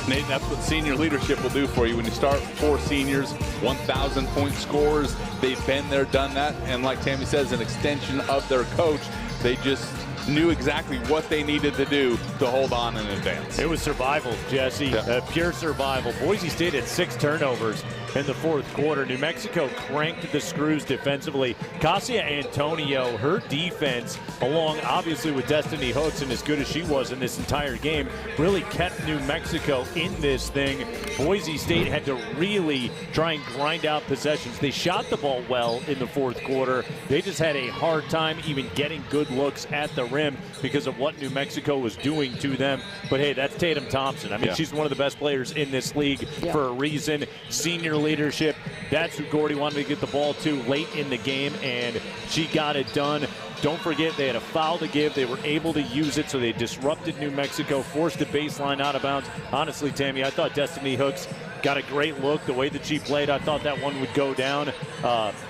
Nate, that's what senior leadership will do for you. When you start 4 seniors, 1,000-point scorers, they've been there, done that, and like Tammy says, an extension of their coach. They just knew exactly what they needed to do to hold on and advance. It was survival, Jesse, pure survival. Boise State had 6 turnovers in the fourth quarter. New Mexico cranked the screws defensively. Cassia Antonio, her defense, along obviously with Destiny Hooks, and as good as she was in this entire game, really kept New Mexico in this thing. Boise State had to really try and grind out possessions. They shot the ball well in the fourth quarter. They just had a hard time even getting good looks at the rim because of what New Mexico was doing to them. But hey, that's Tatum Thompson. I mean, she's one of the best players in this league for a reason. Senior leadership, that's who Gordy wanted to get the ball to late in the game, and she got it done. Don't forget, they had a foul to give. They were able to use it, so they disrupted New Mexico, forced the baseline out of bounds. Honestly, Tammy, I thought Destiny Hooks got a great look. The way that she played, I thought that one would go down.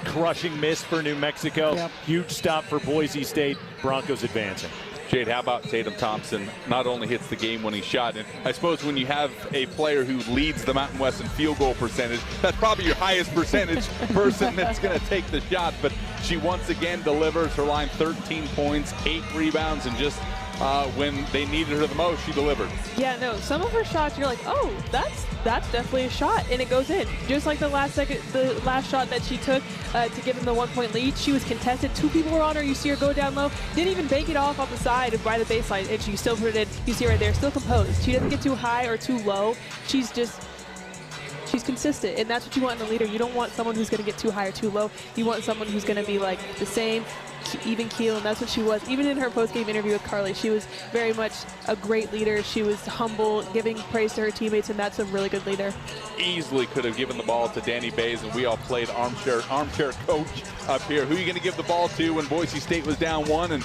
Crushing miss for New Mexico. Huge stop for Boise State. Broncos advancing. Jade, how about Tatum Thompson? Not only hits the game-winning shot, and I suppose when you have a player who leads the Mountain West in field goal percentage, that's probably your highest percentage person that's going to take the shot. But she once again delivers. Her line 13 points, 8 rebounds, and just when they needed her the most, she delivered. Yeah, no, some of her shots, you're like, oh, that's definitely a shot, and it goes in. Just like the last shot that she took to give them the 1-point lead, she was contested. 2 people were on her. You see her go down low, didn't even bank it off the side by the baseline, and she still put it in. You see right there, still composed. She doesn't get too high or too low. She's consistent, and that's what you want in a leader. You don't want someone who's going to get too high or too low. You want someone who's going to be like the same, even keel, and that's what she was. Even in her post-game interview with Carly, she was very much a great leader. She was humble, giving praise to her teammates, and that's a really good leader. Easily could have given the ball to Danny Bays, and we all played armchair coach up here. Who are you going to give the ball to when Boise State was down 1? And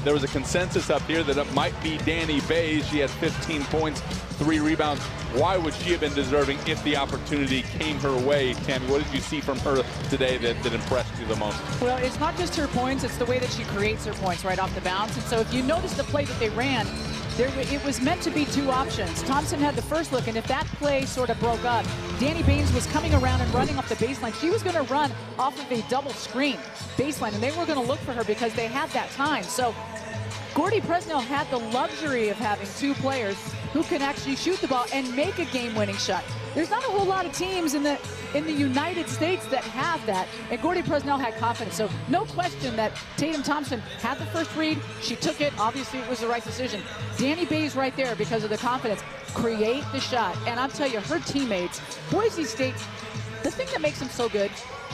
there was a consensus up here that it might be Danny Bays. She had 15 points, 3 rebounds. Why would she have been deserving if the opportunity came her way? Tammy, what did you see from her today that impressed you the most? Well, it's not just her points, it's the way that she creates her points right off the bounce. And so if you notice the play that they ran, it was meant to be 2 options. Thompson had the first look, and if that play sort of broke up, Danny Baines was coming around and running off the baseline. She was going to run off of a double screen baseline, and they were going to look for her because they had that time. So Gordy Presnell had the luxury of having 2 players who can actually shoot the ball and make a game-winning shot. There's not a whole lot of teams in the United States that have that, and Gordy Presnell had confidence. So no question that Tatum Thompson had the first read. She took it. Obviously, it was the right decision. Danny Bays right there because of the confidence. Create the shot. And I'll tell you, her teammates, Boise State, the thing that makes them so good,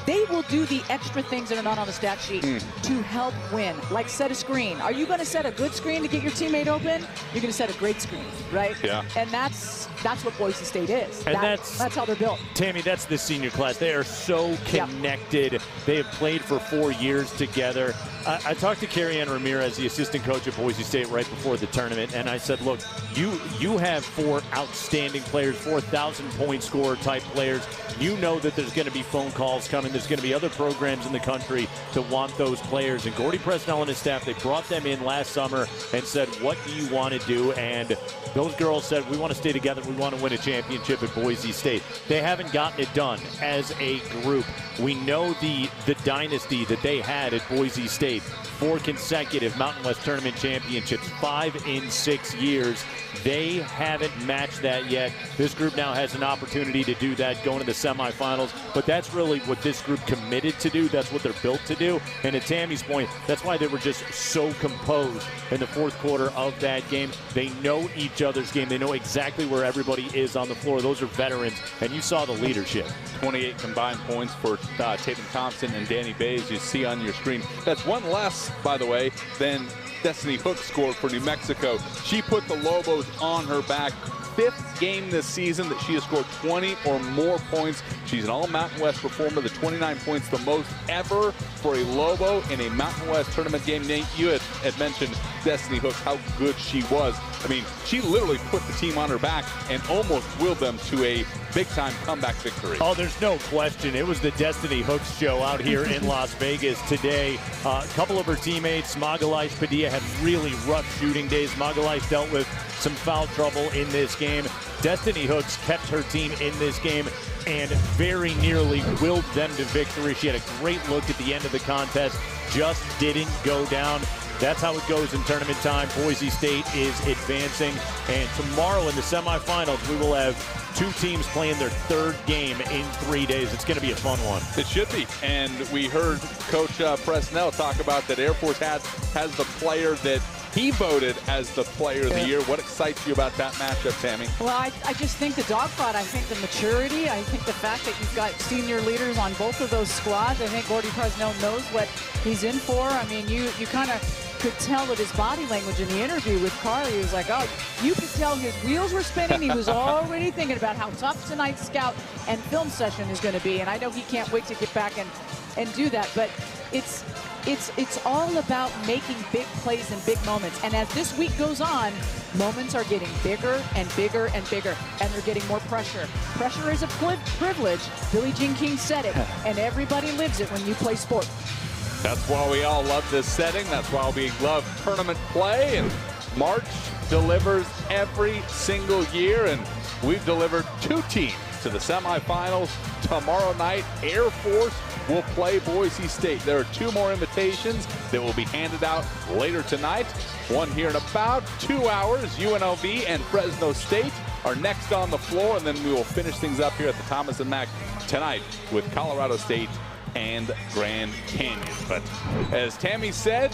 they will do the extra things that are not on the stat sheet to help win, like set a screen. Are you going to set a good screen to get your teammate open? You're going to set a great screen, right? Yeah. And that's what Boise State is. And that's how they're built. Tammy, that's the senior class. They are so connected. Yep. They have played for 4 years together. I talked to Carrie Ann Ramirez, the assistant coach at Boise State, right before the tournament, and I said, look, you have 4 outstanding players, 4,000-point scorer type players. You know that there's going to be phone calls coming. There's going to be other programs in the country to want those players. And Gordy Presnell and his staff, they brought them in last summer and said, what do you want to do? And those girls said, we want to stay together. We want to win a championship at Boise State. They haven't gotten it done as a group. We know the dynasty that they had at Boise State. 4 consecutive Mountain West Tournament championships, 5 in 6 years. They haven't matched that yet. This group now has an opportunity to do that, going to the semifinals. But that's really what this group committed to do. That's what they're built to do. And at Tammy's point, that's why they were just so composed in the fourth quarter of that game. They know each other's game. They know exactly where everybody is on the floor. Those are veterans, and you saw the leadership. 28 combined points for Tatum Thompson and Danny Bays, you see on your screen. That's 1 less, by the way, than Destiny Hook scored for New Mexico. She put the Lobos on her back 5th game this season that she has scored 20 or more points. She's an all-Mountain West performer, the 29 points, the most ever for a Lobo in a Mountain West tournament game. Nate, you had mentioned Destiny Hooks, how good she was. I mean, she literally put the team on her back and almost willed them to a big-time comeback victory. Oh, there's no question. It was the Destiny Hooks show out here in Las Vegas today. A couple of her teammates, Magalhães Padilla, had really rough shooting days. Magalhães dealt with some foul trouble in this game. Destiny Hooks kept her team in this game and very nearly willed them to victory. She had a great look at the end of the contest, just didn't go down. That's how it goes in tournament time. Boise State is advancing, and tomorrow in the semifinals, we will have 2 teams playing their 3rd game in 3 days. It's going to be a fun one. It should be. And we heard Coach Presnell talk about that Air Force has the player that he voted as the player of the year. What excites you about that matchup, Tammy? Well, I just think the dogfight, I think the maturity, I think the fact that you've got senior leaders on both of those squads. I think Gordy Presnell knows what he's in for. I mean, you kind of could tell with his body language in the interview with Carly. He was like, oh, you could tell his wheels were spinning. He was already thinking about how tough tonight's scout and film session is going to be. And I know he can't wait to get back and do that. But it's all about making big plays and big moments. And as this week goes on, moments are getting bigger and bigger and bigger, and they're getting more pressure. Pressure is a privilege. Billie Jean King said it, and everybody lives it when you play sport. That's why we all love this setting. That's why we love tournament play. And March delivers every single year, and we've delivered 2 teams to the semifinals. Tomorrow night, Air Force will play Boise State. There are 2 more invitations that will be handed out later tonight. One here in about 2 hours. UNLV and Fresno State are next on the floor, and then we will finish things up here at the Thomas & Mack tonight with Colorado State and Grand Canyon. But as Tammy said,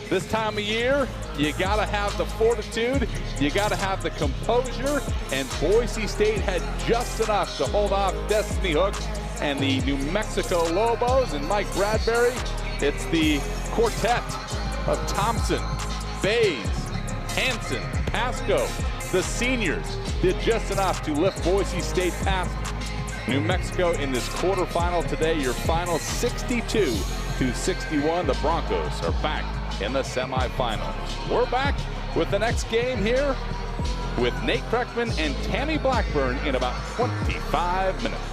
this time of year, you gotta have the fortitude, you gotta have the composure, and Boise State had just enough to hold off Destiny Hooks and the New Mexico Lobos. And Mike Bradbury, it's the quartet of Thompson, Bays, Hansen, Pasco. The seniors did just enough to lift Boise State past New Mexico in this quarterfinal today. Your final 62-61. The Broncos are back in the semifinals. We're back with the next game here with Nate Kreckman and Tammy Blackburn in about 25 minutes.